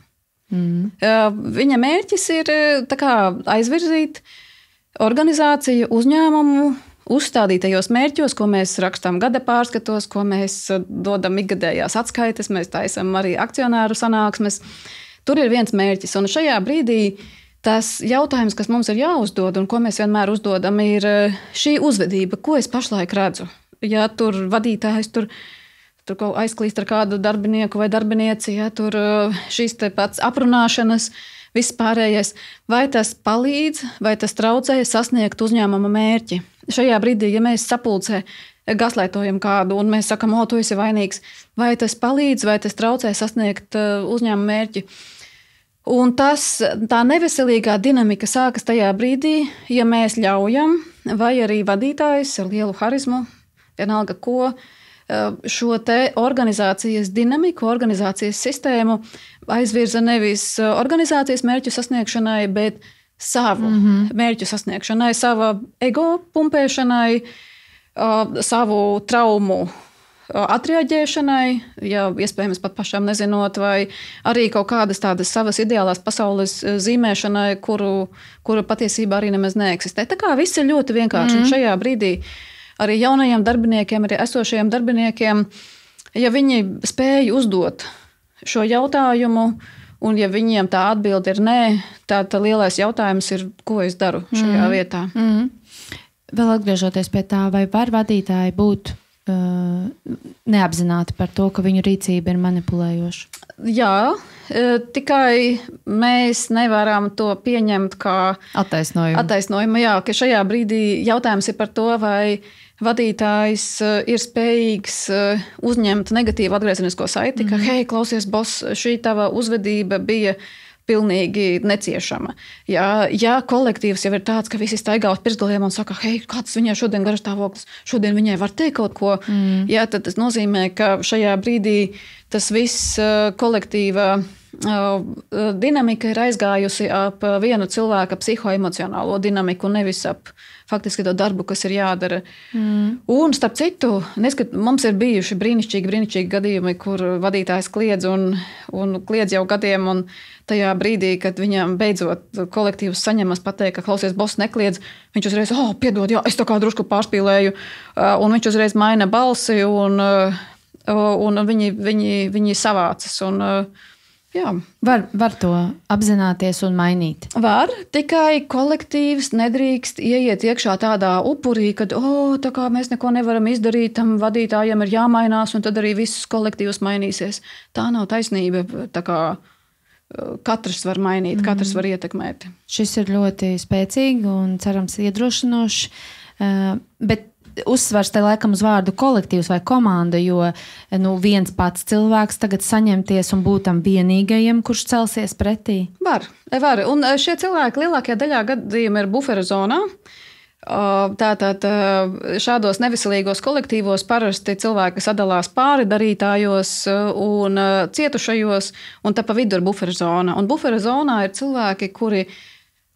Viņa mērķis ir tā kā aizvirzīt organizāciju, uzņēmumu, uzstādītajos mērķos, ko mēs rakstām gada pārskatos, ko mēs dodam ikgadējās atskaites, mēs taisam arī akcionāru sanāksmes. Tur ir viens mērķis. Un šajā brīdī tas jautājums, kas mums ir jāuzdod un ko mēs vienmēr uzdodam, ir šī uzvedība, ko es pašlaik redzu. Ja tur vadītājs tur aizklīst ar kādu darbinieku vai darbinieci, ja tur šīs te pats aprunāšanas, viss pārējais, vai tas palīdz, vai tas traucē sasniegt uzņēmuma mērķi. Šajā brīdī, ja mēs sapulcē gaslaitojam kādu un mēs sakam, tu esi vainīgs, vai tas palīdz, vai tas traucē sasniegt uzņēmuma mērķi. Un tā neveselīgā dinamika sākas tajā brīdī, ja mēs ļaujam, vai arī vadītājs ar lielu harizmu, vienalga ko, šo te organizācijas dinamiku, organizācijas sistēmu aizvirza nevis organizācijas mērķu sasniegšanai, bet savu mērķu sasniegšanai, sava ego pumpēšanai, savu traumu atreaģēšanai, ja iespējams pat pašam nezinot, vai arī kaut kādas tādas savas ideālās pasaules zīmēšanai, kuru patiesībā arī nemaz neeksistē. Tā kā viss ir ļoti vienkārši. Un šajā brīdī arī jaunajiem darbiniekiem, arī esošajiem darbiniekiem, ja viņi spēj uzdot šo jautājumu, un ja viņiem tā atbilde ir nē, tad lielais jautājums ir, ko es daru šajā vietā. Vēl atgriežoties pie tā, vai var vadītāji būt neapzināti par to, ka viņu rīcība ir manipulējoša? Jā, tikai mēs nevaram to pieņemt kā attaisnojumu. Jā, ka šajā brīdī jautājums ir par to, vai vadītājs ir spējīgs uzņemt negatīvu atgriezenisko saiti, ka, hei, klausies, boss, šī tava uzvedība bija pilnīgi neciešama. Ja kolektīvs jau ir tāds, ka visi staigā uz pirkstgaliem un saka, hei, kāds viņai šodien garastāvoklis, šodien viņai var teikt kaut ko, tad tas nozīmē, ka šajā brīdī tas viss kolektīva dinamika ir aizgājusi ap vienu cilvēka psihoemocionālo dinamiku, nevis ap faktiski to darbu, kas ir jādara. Un starp citu, mums ir bijuši brīnišķīgi gadījumi, kur vadītājs kliedz un kliedz jau gadiem, un tajā brīdī, kad viņam beidzot kolektīvs saņemas pateikt, ka klausies, boss nekliedz, viņš uzreiz, piedod, jā, es tā kā drusku pārspīlēju, un viņš uzreiz maina balsi, un viņi savācas. Jā. Var to apzināties un mainīt. Var, tikai kolektīvs nedrīkst ieiet iekšā tādā upurī, kad tā kā mēs neko nevaram izdarīt, tam vadītājiem ir jāmainās, un tad arī viss kolektīvs mainīsies. Tā nav taisnība. Tā kā katrs var mainīt, katrs var ietekmēt. Šis ir ļoti spēcīgi un cerams iedrošinoši, bet uzsvars te laikam uz vārdu kolektīvs vai komanda, jo viens pats cilvēks tagad saņemties un būt tam vienīgajam, kurš celsies pretī? Var. Un šie cilvēki lielākajā daļā gadījumā ir bufera zonā. Tātad šādos neveselīgos kolektīvos parasti cilvēki sadalās pāridarītājos un cietušajos, un tā pa vidu ir bufera zona. Un bufera zonā ir cilvēki, kuri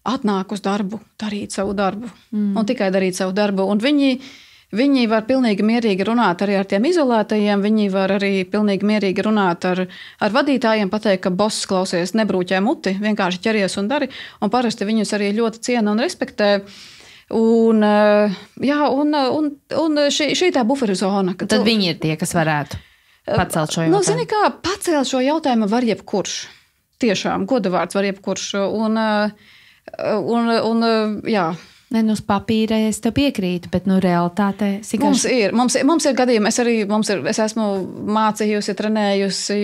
atnāk uz darbu, darīt savu darbu, un tikai darīt savu darbu. Un viņi var pilnīgi mierīgi runāt arī ar tiem izolētajiem, viņi var arī pilnīgi mierīgi runāt ar vadītājiem, pateikt, ka boss klausies, nebrūķē muti, vienkārši ķeries un dari, un parasti viņus arī ļoti ciena un respektē. Un šī tā buferu zona. Tad viņi ir tie, kas varētu pacelt šo jautājumu. Zini kā, pacelt šo jautājumu var jebkurš. Tiešām, godavārds var jebkurš. Jā. Uz papīra es tev piekrītu, bet realitātē mums ir gadījumi. Es esmu mācījusi, trenējusi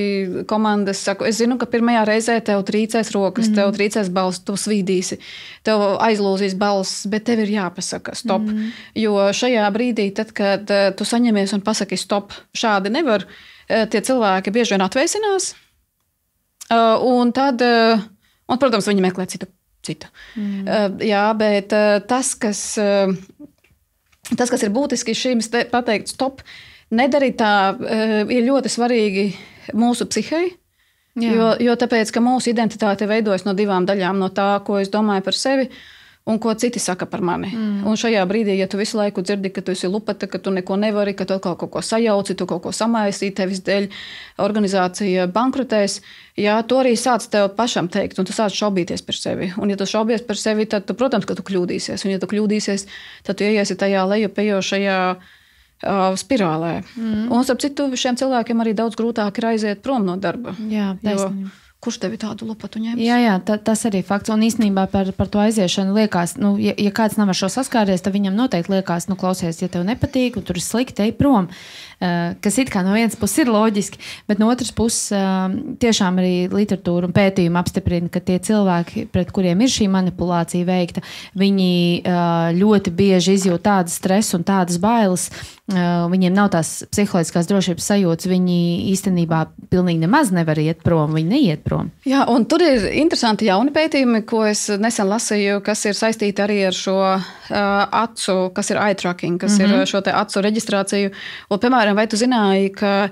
komandas. Es zinu, ka pirmajā reizē tev trīcēs rokas, tev trīcēs balss, tu svīdīsi, tev aizlūzīs balss, bet tev ir jāpasaka stop. Jo šajā brīdī, tad, kad tu saņemies un pasaki stop, šādi nevar, tie cilvēki bieži vien atvēsinās. Un tad, protams, viņi meklē citu. Jā, bet tas, kas ir būtiski šim pateikt stop, nedarīt tā, ir ļoti svarīgi mūsu psihei, jo tāpēc, ka mūsu identitāte veidojas no divām daļām, no tā, ko es domāju par sevi un ko citi saka par mani. Un šajā brīdī, ja tu visu laiku dzirdi, ka tu esi lupata, ka tu neko nevari, ka tu atkal kaut ko sajauci, tu kaut ko samaisī, tevis dēļ organizācija bankrotēs, to arī sāc tev pašam teikt, un tu sāc šaubīties par sevi. Un ja tu šaubies par sevi, tad, protams, ka tu kļūdīsies. Un ja tu kļūdīsies, tad tu ieiesi tajā lejupejošajā spirālē. Un, starp citu, šiem cilvēkiem arī daudz grūtāk ir aiziet prom no darba. Jā, taisnība. Kurš tevi tādu lupatu ņems? Jā, tas arī fakts. Un īstenībā par to aiziešanu liekas, ja kāds nav ar šo saskāries, tad viņam noteikti liekas, klausies, ja tev nepatīk, un tur ir slikti, ej prom. Kas it kā no vienas puses ir loģiski, bet no otras puses tiešām arī literatūra un pētījumi apstiprina, ka tie cilvēki, pret kuriem ir šī manipulācija veikta, viņi ļoti bieži izjūt tādu stresu un tādas bailes, viņiem nav tās psiholoģiskās drošības sajūtas, viņi īstenībā pilnīgi nemaz nevar iet prom, viņi neiet prom. Jā, un tur ir interesanti jauni pētījumi, ko es nesen lasīju, kas ir saistīti arī ar šo acu, kas ir eye tracking, kas ir šo te acu reģistrāciju. Un, piemēram, vai tu zināji, ka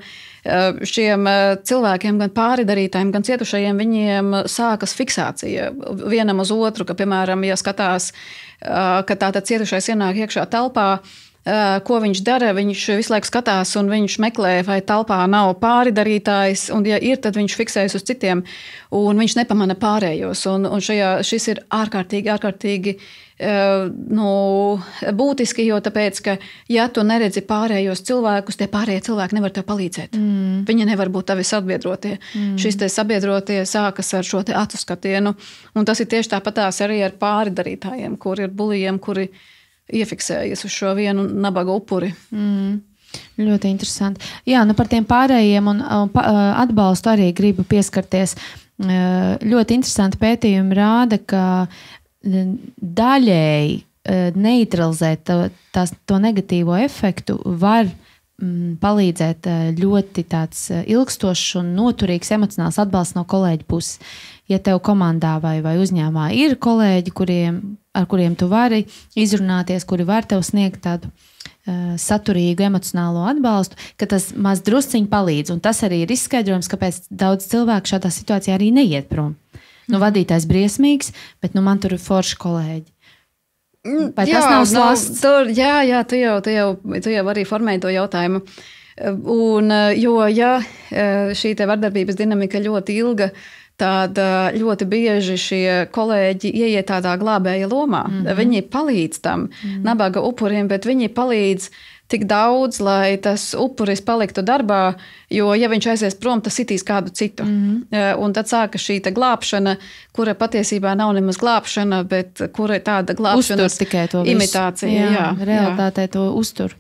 šiem cilvēkiem, gan pāridarītājiem, gan cietušajiem, viņiem sākas fiksācija vienam uz otru, ka, piemēram, ja skatās, ka tātad cietušais ienāk iekšā telpā, ko viņš dara, viņš visu laiku skatās un viņš meklē, vai telpā nav pāridarītājs, un ja ir, tad viņš fiksējas uz citiem, un viņš nepamana pārējos. Un šis ir ārkārtīgi būtiski, jo tāpēc, ka ja tu neredzi pārējos cilvēkus, tie pārējie cilvēki nevar tev palīdzēt. Viņi nevar būt tavi sabiedrotie. Šis te sabiedrotie sākas ar šo te acu skatienu, un tas ir tieši tāpatās arī ar pāridarītājiem, kuri ir bulijiem, kuri iefiksējies uz šo vienu nabaga upuri. Ļoti interesanti. Jā, par tiem pārējiem un atbalstu arī gribu pieskarties. Ļoti interesanti pētījumi rāda, ka daļēji neutralizēt to negatīvo efektu var palīdzēt ļoti tāds ilgstošs un noturīgs emocionāls atbalsts no kolēģa puses. Ja tev komandā vai uzņēmumā ir kolēģi, ar kuriem tu vari izrunāties, kuri var tev sniegt tādu saturīgu emocionālo atbalstu, ka tas maz drusciņi palīdz. Un tas arī ir izskaidrojums, kāpēc daudz cilvēku šādā situācijā arī neiet prom. Vadītājs briesmīgs, bet man tur ir forši kolēģi. Vai tas nav slasts? Jā, tu jau arī formēji to jautājumu. Un, jo, šī te vardarbības dinamika ļoti ilga, tad ļoti bieži šie kolēģi ieiet tādā glābēja lomā. Viņi palīdz tam nabaga upurim, bet viņi palīdz tik daudz, lai tas upuris paliktu darbā, jo, ja viņš aizies prom, tas sitīs kādu citu. Un tad sāka šī glābšana, kura patiesībā nav nemaz glābšana, bet kura ir tāda glābšanas imitācija. Jā, realitātē to uztur.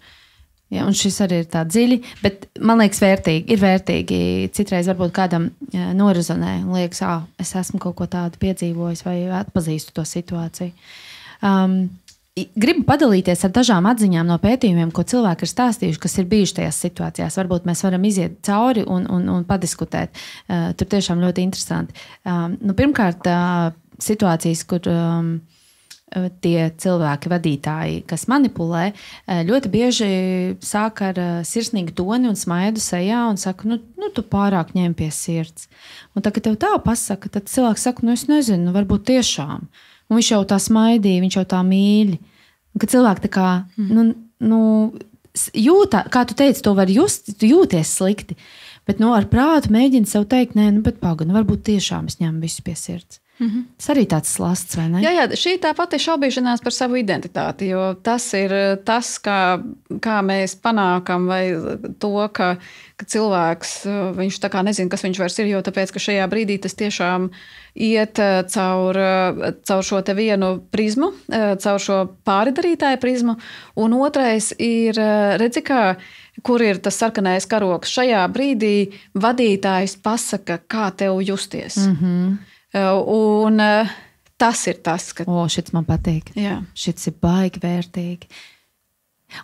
Jā, un šis arī ir tā dziļi, bet man liekas ir vērtīgi. Citreiz varbūt kādam norizonē un liekas, es esmu kaut ko tādu piedzīvojis vai atpazīstu to situāciju. Gribu padalīties ar dažām atziņām no pētījumiem, ko cilvēki ir stāstījuši, kas ir bijuši tajās situācijās. Varbūt mēs varam iziet cauri un padiskutēt. Tur tiešām ļoti interesanti. Pirmkārt, situācijas, kur tie cilvēki, vadītāji, kas manipulē, ļoti bieži sāk ar sirsnīgu toni un smaidu sejā un saka, tu pārāk ņem pie sirds. Un tā, kad tev tā pasaka, tad cilvēks saka, es nezinu, varbūt tiešām. Un viņš jau tā smaidīja, viņš jau tā mīļ. Un, kad cilvēki tā kā, jūtā, kā tu teici, to var just, tu jūties slikti. Bet ar prātu mēģini sev teikt, bet pagaidi, varbūt tiešām es ņemu visu pie sirds. Tas arī tāds slasts, vai ne? Jā, šī tā pati šaubīšanās par savu identitāti, jo tas ir tas, kā mēs panākam vai to, ka cilvēks, viņš tā kā nezina, kas viņš vairs ir, jo tāpēc, ka šajā brīdī tas tiešām iet caur šo te vienu prizmu, caur šo pāridarītāju prizmu, un otrais ir, redzi, kur ir tas sarkanais karoks. Šajā brīdī vadītājs pasaka, kā tev justies. Un tas ir tas, ka... šits man patīk. Jā. Šits ir baigi vērtīgi.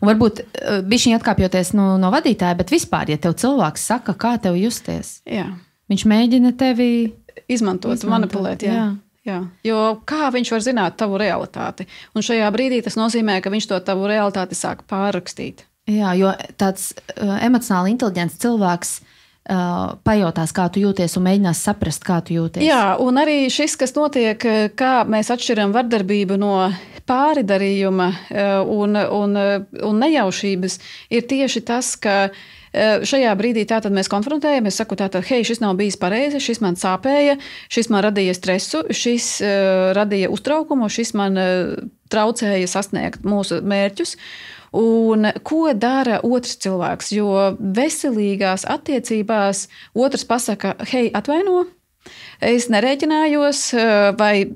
Un varbūt bišķiņ atkāpjoties no vadītāja, bet vispār, ja tev cilvēks saka, kā tev justies, jā. Viņš mēģina tevi izmantot, manipulēt. Jā. Jo kā viņš var zināt tavu realitāti? Un šajā brīdī tas nozīmē, ka viņš to tavu realitāti sāk pārrakstīt. Jā, jo tāds emocionāli inteliģents cilvēks pajautās, kā tu jūties un mēģinās saprast, kā tu jūties. Jā, un arī šis, kas notiek, kā mēs atšķiram vardarbību no pāridarījuma un nejaušības, ir tieši tas, ka šajā brīdī tātad mēs konfrontējam, es saku tātad, hei, šis nav bijis pareizi, šis man sāpēja, šis man radīja stresu, šis radīja uztraukumu, šis man traucēja sasniegt mūsu mērķus. Un ko dara otrs cilvēks? Jo veselīgās attiecībās otrs pasaka, hei, atvaino, es nerēķinājos, vai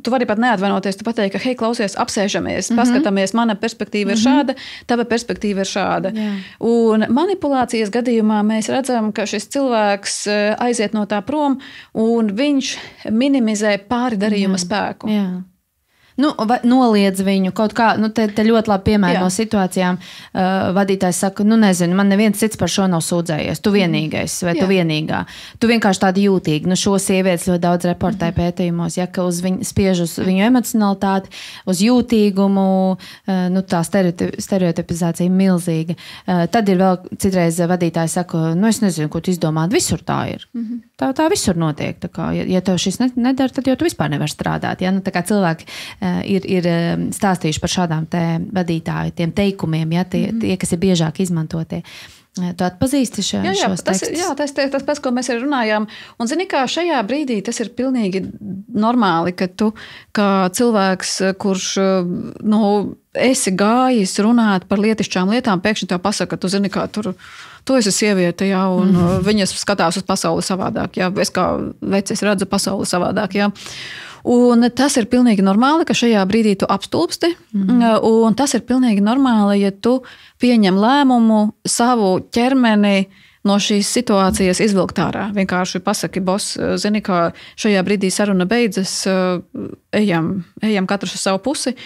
tu vari pat neatvainoties, tu pateiksi, ka, hei, klausies, apsēžamies, paskatāmies, mana perspektīva ir šāda, tava perspektīva ir šāda. Jā. Un manipulācijas gadījumā mēs redzam, ka šis cilvēks aiziet no tā prom, un viņš minimizē pāridarījuma spēku. Jā. Noliedz viņu kaut kā, te ļoti labi piemēri no situācijām. Vadītājs saka, nezinu, man neviens cits par šo nav sūdzējies, tu vienīgais vai tu vienīgā. Tu vienkārši tādi jūtīgi. Šo sievietes ļoti daudz reportē pētījumos, ka spiež uz viņu emocionalitāti, uz jūtīgumu, tā stereotipizācija milzīga. Tad ir vēl citreiz vadītājs saka, es nezinu, ko tu izdomāt, visur tā ir. Tā visur notiek. Tā kā, ja tev šis nedara, tad jau tu vispār nevar strādāt. Ja? Tā kā cilvēki ir stāstījuši par šādām te vadītāju tiem teikumiem, ja, tie, kas ir biežāk izmantotie. Tu atpazīsti šos tekstus? Jā, tas pats, ko mēs arī runājām. Un zini, kā šajā brīdī tas ir pilnīgi normāli, ka tu, kā cilvēks, kurš esi gājis runāt par lietišķām lietām, pēkšņi tev pasaka, ka tu zini, kā tu esi sieviete, jā, un viņas skatās uz pasauli savādāk. Jā. Es kā vecis redzu pasauli savādāk. Jā. Un tas ir pilnīgi normāli, ka šajā brīdī tu apstulbsti, un tas ir pilnīgi normāli, ja tu pieņem lēmumu savu ķermeni no šīs situācijas izvilkt ārā. Vienkārši pasaki, boss, zini, kā šajā brīdī saruna beidzas, ejam katrs uz savu pusi,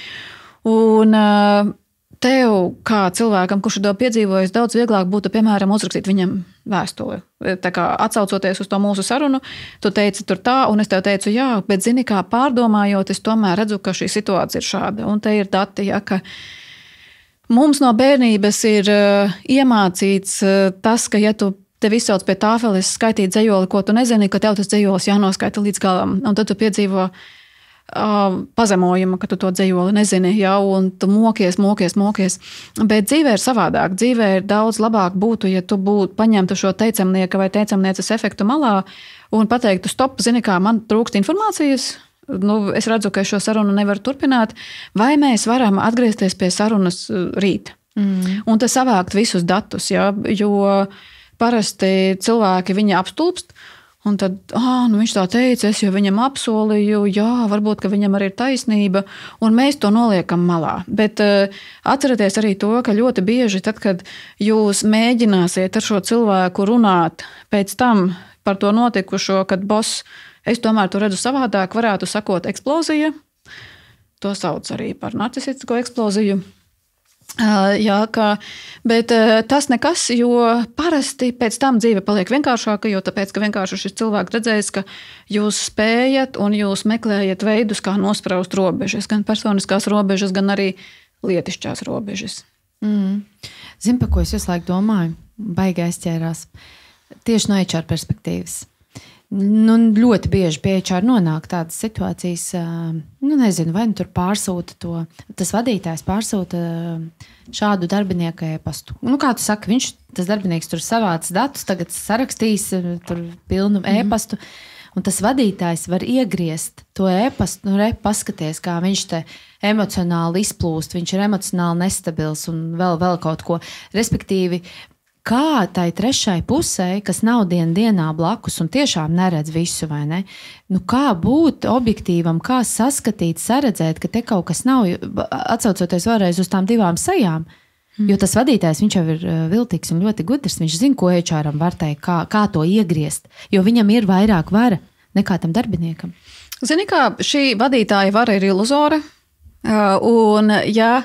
un tev, kā cilvēkam, kurš to piedzīvojis, daudz vieglāk būtu, piemēram, uzrakstīt viņam vēstuli. Tā kā atsaucoties uz to mūsu sarunu, tu teici tur tā, un es tev teicu jā, bet zini, kā pārdomājot, es tomēr redzu, ka šī situācija ir šāda. Un te ir dati, ka mums no bērnības ir iemācīts tas, ka ja tu tevi izsauc pie tāfeles skaitīt dzejoli, ko tu nezini, ka tev tas dzejolis jānoskaita līdz galam. Un tad tu piedzīvo pazemojuma, ka tu to dzejoli nezini, ja, un tu mokies. Bet dzīvē ir savādāk. Dzīvē ir daudz labāk būtu, ja tu paņemtu šo teicamnieka vai teicamnieces efektu malā un pateiktu, stop, zini, kā man trūkst informācijas, es redzu, ka es šo sarunu nevaru turpināt, vai mēs varam atgriezties pie sarunas rīt. Un te savākt visus datus, ja, jo parasti cilvēki viņi apstulbst, un tad, viņš tā teica, es jau viņam apsolīju, jā, varbūt, ka viņam arī ir taisnība, un mēs to noliekam malā. Bet atcerieties arī to, ka ļoti bieži tad, kad jūs mēģināsiet ar šo cilvēku runāt pēc tam par to notikušo, kad boss, es tomēr to redzu savādāk, varētu sakot eksplozija, to sauc arī par narcisistisko eksploziju. Jā, bet tas nekas, jo parasti pēc tam dzīve paliek vienkāršāka, jo tāpēc, ka vienkārši šis cilvēks redzējis, ka jūs spējat un jūs meklējat veidus, kā nospraust robežas, gan personiskās robežas, gan arī lietišķās robežas. Zini, pa ko es visu laiku domāju? Baigi aizķērās. Tieši no HR perspektīvas. Ļoti bieži pie HR nonāk tādas situācijas, nezinu, vai tur pārsūta to, tas vadītājs pārsūta šādu darbinieku e-pastu. Kā tu saki, tas darbinieks tur savāc datus, tagad sarakstīs tur pilnu e-pastu, un tas vadītājs var iegriezt to e-pastu, paskaties, kā viņš te emocionāli izplūst, viņš ir emocionāli nestabils un vēl kaut ko. Respektīvi, kā tai trešai pusē, kas nav dienā blakus un tiešām neredz visu, vai ne? Kā būt objektīvam, kā saskatīt, saredzēt, ka te kaut kas nav, atsaucoties vēlreiz uz tām divām sejām. Jo tas vadītājs, viņš jau ir viltīgs un ļoti gudrs, viņš zina, ko HR-am var teikt, kā to iegriezt, jo viņam ir vairāk vara nekā tam darbiniekam. Zini, kā šī vadītāja vara ir iluzora, un ja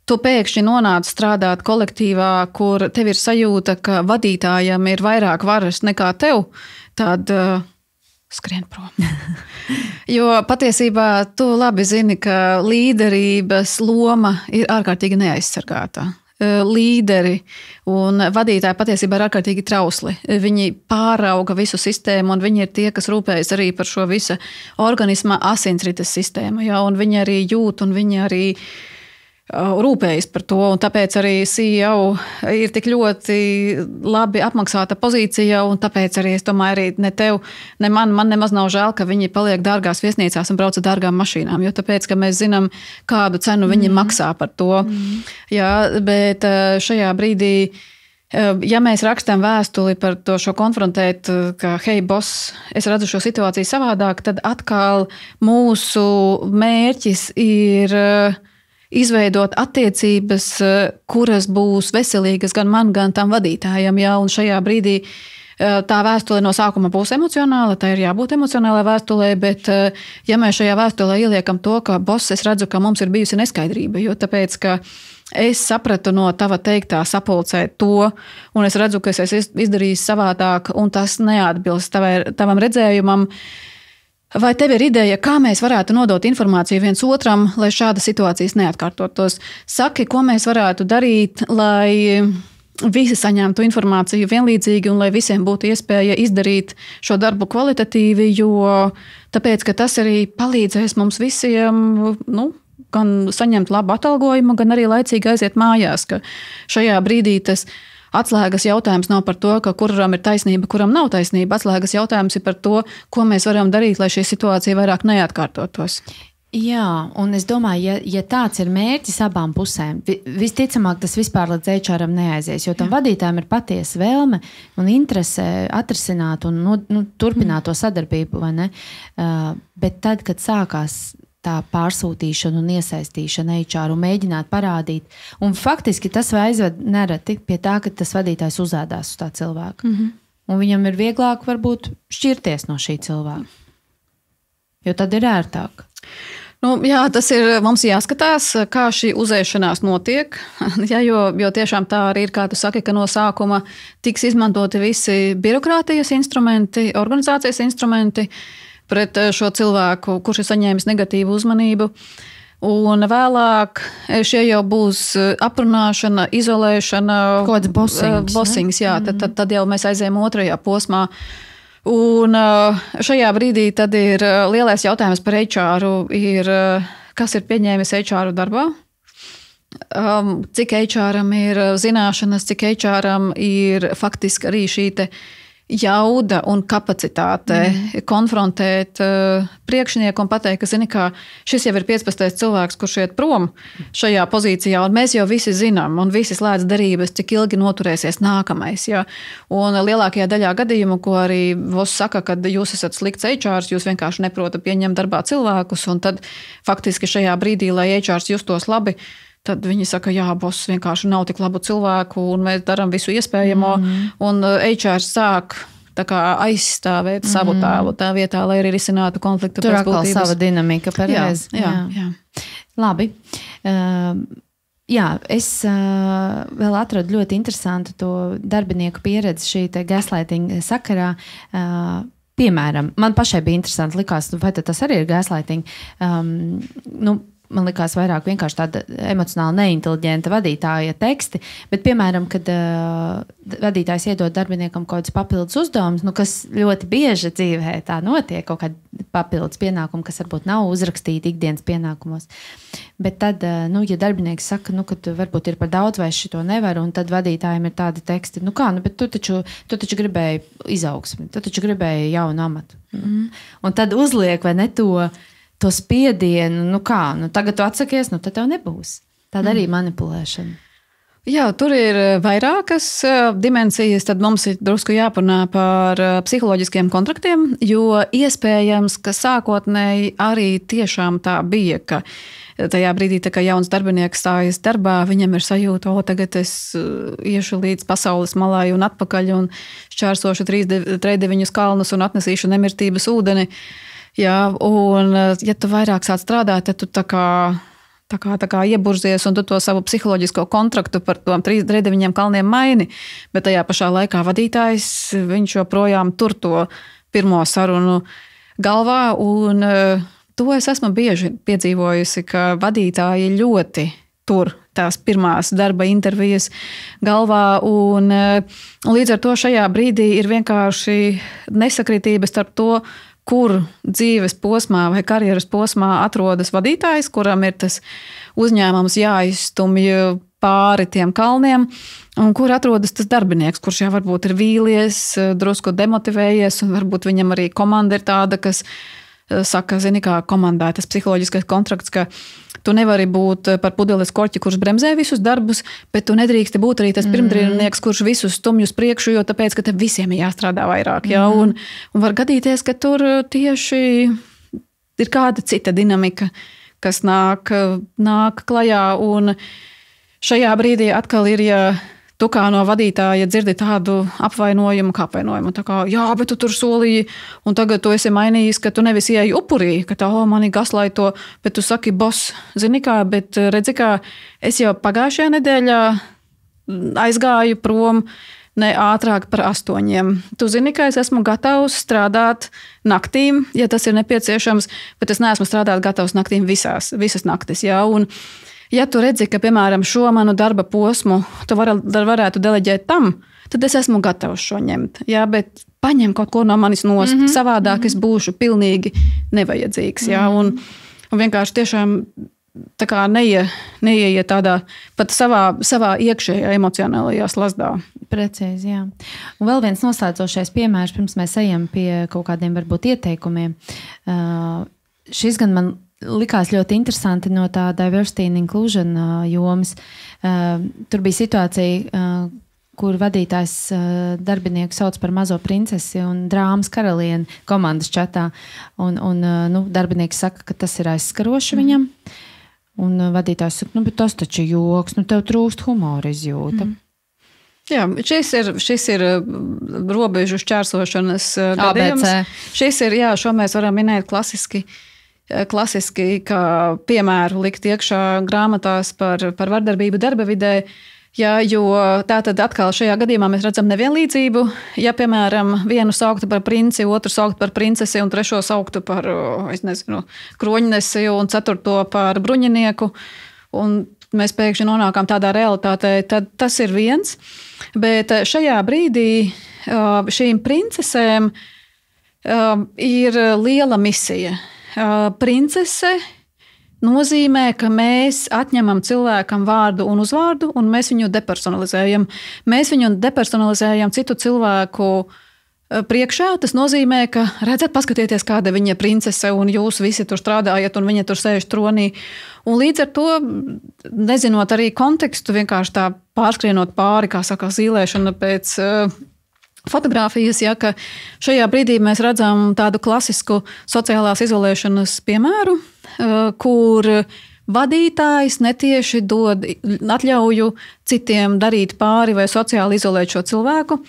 tu pēkšņi nonāc strādāt kolektīvā, kur tev ir sajūta, ka vadītājam ir vairāk varas nekā tev, tad skrien prom. Jo patiesībā tu labi zini, ka līderības loma ir ārkārtīgi neaizsargāta. Līderi un vadītāji patiesībā ir ārkārtīgi trausli. Viņi pārauga visu sistēmu, un viņi ir tie, kas rūpējas arī par šo visa organisma asinsrites sistēmu. Ja? Un viņi arī jūt, un viņi arī rūpējas par to, un tāpēc arī CEO ir tik ļoti labi apmaksāta pozīcija, un tāpēc arī es domāju, arī ne tev, ne man nemaz nav žēl, ka viņi paliek dārgās viesnīcās un brauc ar dārgām mašīnām, jo tāpēc, ka mēs zinām, kādu cenu viņi maksā par to. Jā, bet šajā brīdī, ja mēs rakstam vēstuli par to šo konfrontēt, ka, hei, boss, es redzu šo situāciju savādāk, tad atkal mūsu mērķis ir izveidot attiecības, kuras būs veselīgas gan man, gan tam vadītājam. Jā, un šajā brīdī tā vēstule no sākuma būs emocionāla, tā ir jābūt emocionālai vēstulē, bet ja mēs šajā vēstulē ieliekam to, ka boss, es redzu, ka mums ir bijusi neskaidrība, jo tāpēc, ka es sapratu no tava teiktā sapulcēt to, un es redzu, ka es esmu izdarījis savādāk, un tas neatbilst tavam redzējumam. Vai tev ir ideja, kā mēs varētu nodot informāciju viens otram, lai šāda situācijas neatkārtotos? Saki, ko mēs varētu darīt, lai visi saņemtu informāciju vienlīdzīgi un lai visiem būtu iespēja izdarīt šo darbu kvalitatīvi, jo tāpēc, ka tas arī palīdzēs mums visiem, gan saņemt labu atalgojumu, gan arī laicīgi aiziet mājās, ka šajā brīdī tas atslēgas jautājums nav par to, ka kuram ir taisnība, kuram nav taisnība. Atslēgas jautājums ir par to, ko mēs varam darīt, lai šī situācija vairāk neatkārtotos. Jā, un es domāju, ja tāds ir mērķis abām pusēm, visticamāk tas vispār līdz HR-am neaizies, jo tam vadītājam ir patiesa vēlme un interese atrisināt un turpināt to sadarbību, vai ne? Bet tad, kad sākās tā pārsūtīšana un iesaistīšana HR un mēģināt parādīt. Un faktiski tas aizved nereti pie tā, ka tas vadītājs uzādās uz tā cilvēka. Un viņam ir vieglāk varbūt šķirties no šī cilvēka. Jo tad ir ērtāk. Jā, tas ir mums jāskatās, kā šī uzēšanās notiek. Ja, jo tiešām tā arī ir, kā tu saki, ka no sākuma tiks izmantoti visi birokrātijas instrumenti, organizācijas instrumenti, pret šo cilvēku, kurš ir saņēmis negatīvu uzmanību. Un vēlāk šie jau būs aprunāšana, izolēšana. Kāds bossings. Jā, tad jau mēs aizējam otrajā posmā. Un šajā brīdī tad ir lielais jautājums par HR-u, kas ir pieņēmis HR-u darbā. Cik HR-am ir zināšanas, cik HR-am ir faktiski arī šī jauda un kapacitāte konfrontēt priekšnieku un pateikt, ka, zini, kā šis jau ir 15. cilvēks, kurš iet prom šajā pozīcijā, un mēs jau visi zinām, un visi slēdz derības, cik ilgi noturēsies nākamais. Ja? Un lielākajā daļā gadījumu, ko arī Voss saka, kad jūs esat slikts HR, jūs vienkārši neprotat pieņemt darbā cilvēkus, un tad faktiski šajā brīdī, lai HR justos labi, tad viņi saka, jā, boss vienkārši nav tik labu cilvēku, un mēs darām visu iespējamo, un HR sāk tā kā aizstāvēt savu tēlu tā vietā, lai arī risinātu konfliktu. Tur atkal sava dinamika pareizi. Jā. Labi. Jā, es vēl atradu ļoti interesantu to darbinieku pieredzi šī te gaslighting sakarā. Piemēram, man pašai bija interesanti, likās, vai tas arī ir gaslighting. Man likās vairāk vienkārši tāda emocionāli neinteliģenta vadītāja teksti, bet, piemēram, kad vadītājs iedod darbiniekam kaut kādus papildus uzdevumus, kas ļoti bieži dzīvē tā notiek, kaut kādi papildus pienākumi, kas varbūt nav uzrakstīti ikdienas pienākumos. Bet tad, ja darbinieks saka, ka varbūt ir par daudz vai es šito nevaru, un tad vadītājiem ir tādi teksti, bet tu taču gribēji izaugsmi, tu taču gribēji jaunu amatu. Un tad uzliek, vai ne to spiedienu, tagad tu atsakies, tad tev nebūs. Tāda arī manipulēšana. Jā, tur ir vairākas dimensijas, tad mums ir drusku jāparunā par psiholoģiskiem kontraktiem, jo iespējams, ka sākotnēji arī tiešām tā bija, ka tajā brīdī, kā jauns darbinieks stājas darbā, viņam ir sajūta, tagad es iešu līdz pasaules malai un atpakaļ un šķērsošu 3 kalnus un atnesīšu nemirtības ūdeni. Jā, un ja tu vairāk sāc strādāt, tad tu tā kā ieburzies un tu to savu psiholoģisko kontraktu par tom 3 kalniem maini, bet tajā pašā laikā vadītājs, viņš joprojām tur to pirmo sarunu galvā, un to es esmu bieži piedzīvojusi, ka vadītāji ļoti tur tās pirmās darba intervijas galvā, un līdz ar to šajā brīdī ir vienkārši nesakritība starp to, kur dzīves posmā vai karjeras posmā atrodas vadītājs, kuram ir tas uzņēmums jāizstumj pāri tiem kalniem, un kur atrodas tas darbinieks, kurš jau varbūt ir vīlies, drusku demotivējies, un varbūt viņam arī komanda ir tāda, kas saka, zini, kā komandā tas psiholoģiskais kontrakts, ka tu nevari būt par pudeles korķi, kurš bremzē visus darbus, bet tu nedrīksti būt arī tas pirmdrīnieks, kurš visus stumj uz priekšu, jo tāpēc, ka tev visiem ir jāstrādā vairāk. Jā, un var gadīties, ka tur tieši ir kāda cita dinamika, kas nāk klajā, un šajā brīdī atkal ir, ja tu kā no vadītāja dzirdi tādu apvainojumu, tā kā, jā, bet tu tur solīji, un tagad tu esi mainījis, ka tu nevis ieeji upurī, ka tā, mani gaslaito, bet tu saki, boss, zini kā, bet redzi kā, es jau pagājušajā nedēļā aizgāju prom ne ātrāk par 8. Tu zini, ka es esmu gatavs strādāt naktīm, ja tas ir nepieciešams, bet es neesmu strādāt gatavs naktīm visas naktis, jā, un ja tu redzi, ka, piemēram, šo manu darba posmu tu varētu deleģēt tam, tad es esmu gatavs šo ņemt. Jā, bet paņem kaut ko no manis nost. Savādāk es būšu pilnīgi nevajadzīgs. Jā, un vienkārši tiešām tā kā neieiet tādā pat savā iekšējā emocionālajā slazdā. Precīzi, jā. Un vēl viens noslēdzošais piemērs, pirms mēs ejam pie kaut kādiem varbūt ieteikumiem. Šis gan man likās ļoti interesanti no tā diversity and inclusion jomas. Tur bija situācija, kur vadītājs darbinieku sauc par mazo princesi un drāmas karalieni komandas čatā. Un darbinieks saka, ka tas ir aizskaroši viņam. Un vadītājs saka, bet tas taču joks, tev trūkst humora izjūta. Jā, šis ir robežu šķērsošanas gadījums. Šis ir, jā, šo mēs varam minēt klasiski, kā piemēru likt iekšā grāmatās par vardarbību darba vidē, jā, jo tātad atkal šajā gadījumā mēs redzam nevienlīdzību. Ja, piemēram, vienu sauktu par princi, otru sauktu par princesi un trešo sauktu par, kroņnesi un ceturto par bruņinieku, un mēs pēkšņi nonākam tādā realitātē, tad tas ir viens. Bet šajā brīdī šīm princesēm ir liela misija. Princese nozīmē, ka mēs atņemam cilvēkam vārdu un uzvārdu, un mēs viņu depersonalizējam. Mēs viņu depersonalizējam citu cilvēku priekšā. Tas nozīmē, ka redzat, paskatieties, kāda viņa princese, un jūs visi tur strādājat, un viņa tur sēž tronī. Un līdz ar to, nezinot arī kontekstu, vienkārši tā pārskrienot pāri, kā saka, zīlēšana pēc fotogrāfijas, ja, ka šajā brīdī mēs redzam tādu klasisku sociālās izolēšanas piemēru, kur vadītājs netieši dod atļauju citiem darīt pāri vai sociāli izolēt šo cilvēku.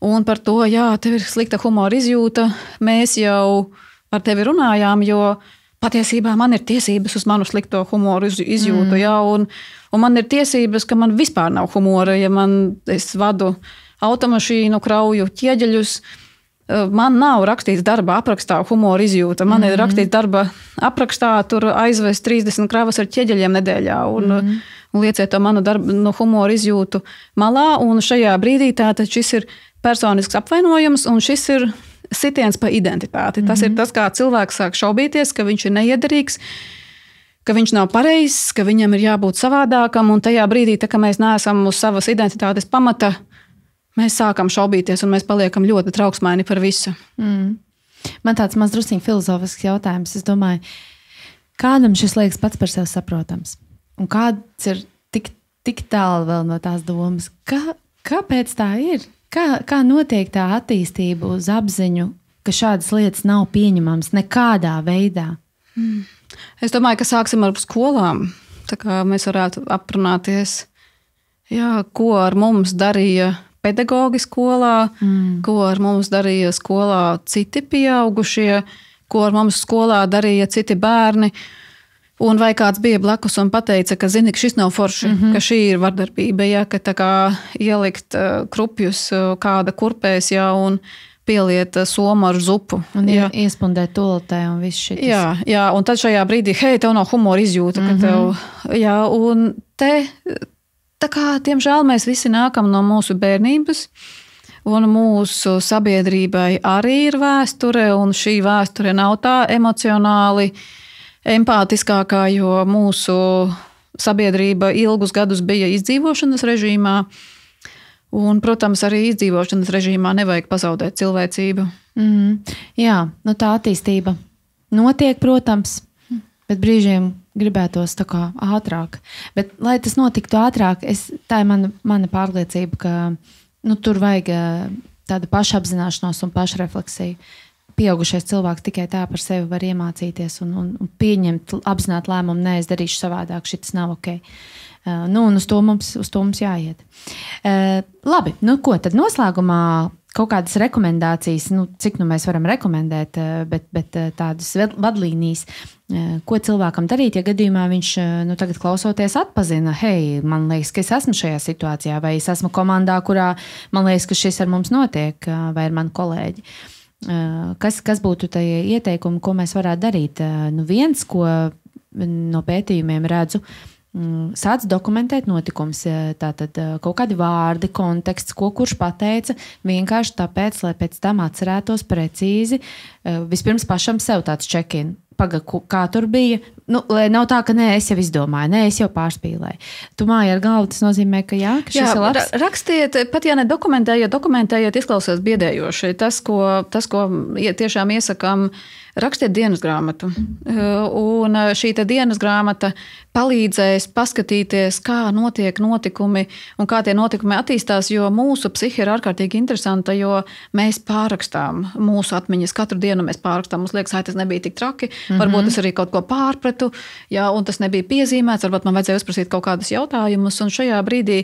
Un par to, jā, tev ir slikta humora izjūta, mēs jau par tevi runājām, jo patiesībā man ir tiesības uz manu slikto humoru izjūtu, jā, un man ir tiesības, ka man vispār nav humora, ja es vadu automašīnu, krauju ķieģeļus. Man nav rakstīts darba aprakstā humora izjūta. Man ir rakstīts darba aprakstā, tur aizvest 30 kravas ar ķieģeļiem nedēļā. Un lieciet to manu humora izjūtu malā. Un šajā brīdī tātad šis ir personisks apvainojums, un šis ir sitiens pa identitāti. Tas ir tas, kā cilvēks sāk šaubīties, ka viņš ir neiederīgs, ka viņš nav pareizs, ka viņam ir jābūt savādākam, un tajā brīdī, tā, ka mēs neesam uz savas identitātes pamata, mēs sākam šaubīties, un mēs paliekam ļoti trauksmaini par visu. Man tāds maz drusciņ filozofisks jautājums. Es domāju, kādam šis liekas pats par sevi saprotams? Un kāds ir tik tālu vēl no tās domas? Kāpēc tā ir? Kā notiek tā attīstība uz apziņu, ka šādas lietas nav pieņemamas nekādā veidā? Es domāju, ka sāksim ar skolām. Tā kā mēs varētu aprunāties, jā, ko ar mums darīja pedagogi skolā, ko ar mums darīja skolā citi pieaugušie, ko ar mums skolā darīja citi bērni. Un vai kāds bija blakus un pateica, ka zini, ka šis nav forši, ka šī ir vardarbība, ja, ka tā kā ielikt krupjus kāda kurpēs, ja, un pieliet somu ar zupu. Un iespundēt toaletē un viss šitas. Jā, un tad šajā brīdī, hei, tev nav humora izjūta, ka tev, jā, un te, tā kā, diemžēl mēs visi nākam no mūsu bērnības, un mūsu sabiedrībai arī ir vēsture, un šī vēsture nav tā emocionāli empātiskākā, jo mūsu sabiedrība ilgus gadus bija izdzīvošanas režīmā. Un, protams, arī izdzīvošanas režīmā nevajag pazaudēt cilvēcību. Jā, tā attīstība notiek, protams, bet brīžiem gribētos tā kā ātrāk. Bet, lai tas notiktu ātrāk, tā ir mana pārliecība, ka tur vajag tāda pašapzināšanos un pašrefleksiju. Pieaugušais cilvēks tikai tā par sevi var iemācīties un pieņemt, apzināt lēmumu, nē, es darīšu savādāk, šis nav ok. Un uz to mums jāiet. Labi, ko tad noslēgumā kaut kādas rekomendācijas, cik mēs varam rekomendēt, bet tādas vadlīnijas, ko cilvēkam darīt, ja gadījumā viņš tagad klausoties atpazina, hei, man liekas, ka es esmu šajā situācijā, vai es esmu komandā, kurā man liekas, ka šis ar mums notiek, vai ar mani kolēģi. Kas būtu tie ieteikumi, ko mēs varētu darīt? Viens, ko no pētījumiem redzu, sāc dokumentēt notikums, tātad kaut kādi vārdi, konteksts, ko kurš pateica, vienkārši tāpēc, lai pēc tam atcerētos precīzi, vispirms pašam sev tāds check-in. Kā tur bija? Lai nav tā, ka nē, es jau izdomāju, nē, es jau pārspīlēju. Tu māji ar galvu, tas nozīmē, ka jā, ka šis ir labs. Rakstiet, pat ja ne dokumentējiet, izklausās biedējoši. Tas, ko tiešām iesakām, rakstiet dienas grāmatu. Un šī dienas grāmata palīdzēs paskatīties, kā notiek notikumi un kā tie notikumi attīstās, jo mūsu psihe ir ārkārtīgi interesanta, jo mēs pārrakstām mūsu atmiņas. Katru dienu mēs pārrakstām. Mums liekas, tas nebija tik traki. Varbūt es arī kaut ko pārpratu, jā, un tas nebija piezīmēts. Varbūt man vajadzēja uzprasīt kaut kādus jautājumus. Un šajā brīdī,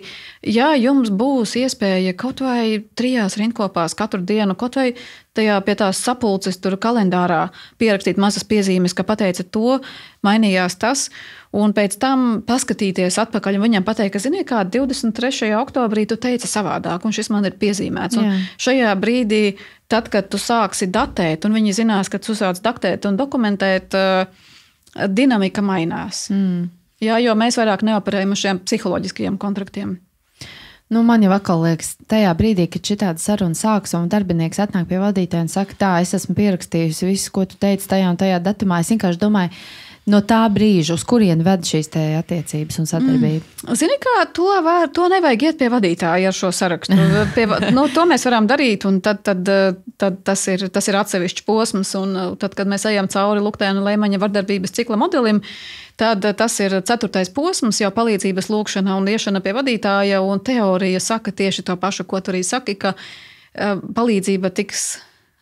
ja jums būs iespēja kaut vai 3 rindkopās katru dienu, kaut vai tajā pie tās sapulces tur kalendārā pierakstīt mazas piezīmes, ka pateica to, mainījās tas, un pēc tam paskatīties atpakaļ un viņam pateikt, ka, zini, kā 23. oktobrī tu teici savādāk, un šis man ir piezīmēts. Un šajā brīdī, tad, kad tu sāksi datēt, un viņi zinās, ka tu sāc datēt un dokumentēt, dinamika mainās. Jā, jo mēs vairāk neoperējam uz šiem psiholoģiskajiem kontraktiem. Man jau atkal liekas, tajā brīdī, kad šitāda saruna sāks un darbinieks atnāk pie vadītāja un saka, tā, es esmu pierakstījusi visu, ko tu teici tajā un tajā datumā, es vienkārši domāju, no tā brīža, uz kurien ved šīs te attiecības un sadarbība? Zini, kā to nevajag iet pie vadītāja ar šo sarakstu. To mēs varam darīt, un tad tas ir atsevišķs posms. Un tad, kad mēs ejam cauri Luktēna Leimaņa vardarbības cikla modelim, tad tas ir 4. posms, jau palīdzības lūgšana un iešana pie vadītāja. Un teorija saka tieši to pašu, ko tu arī saki, ka palīdzība tiks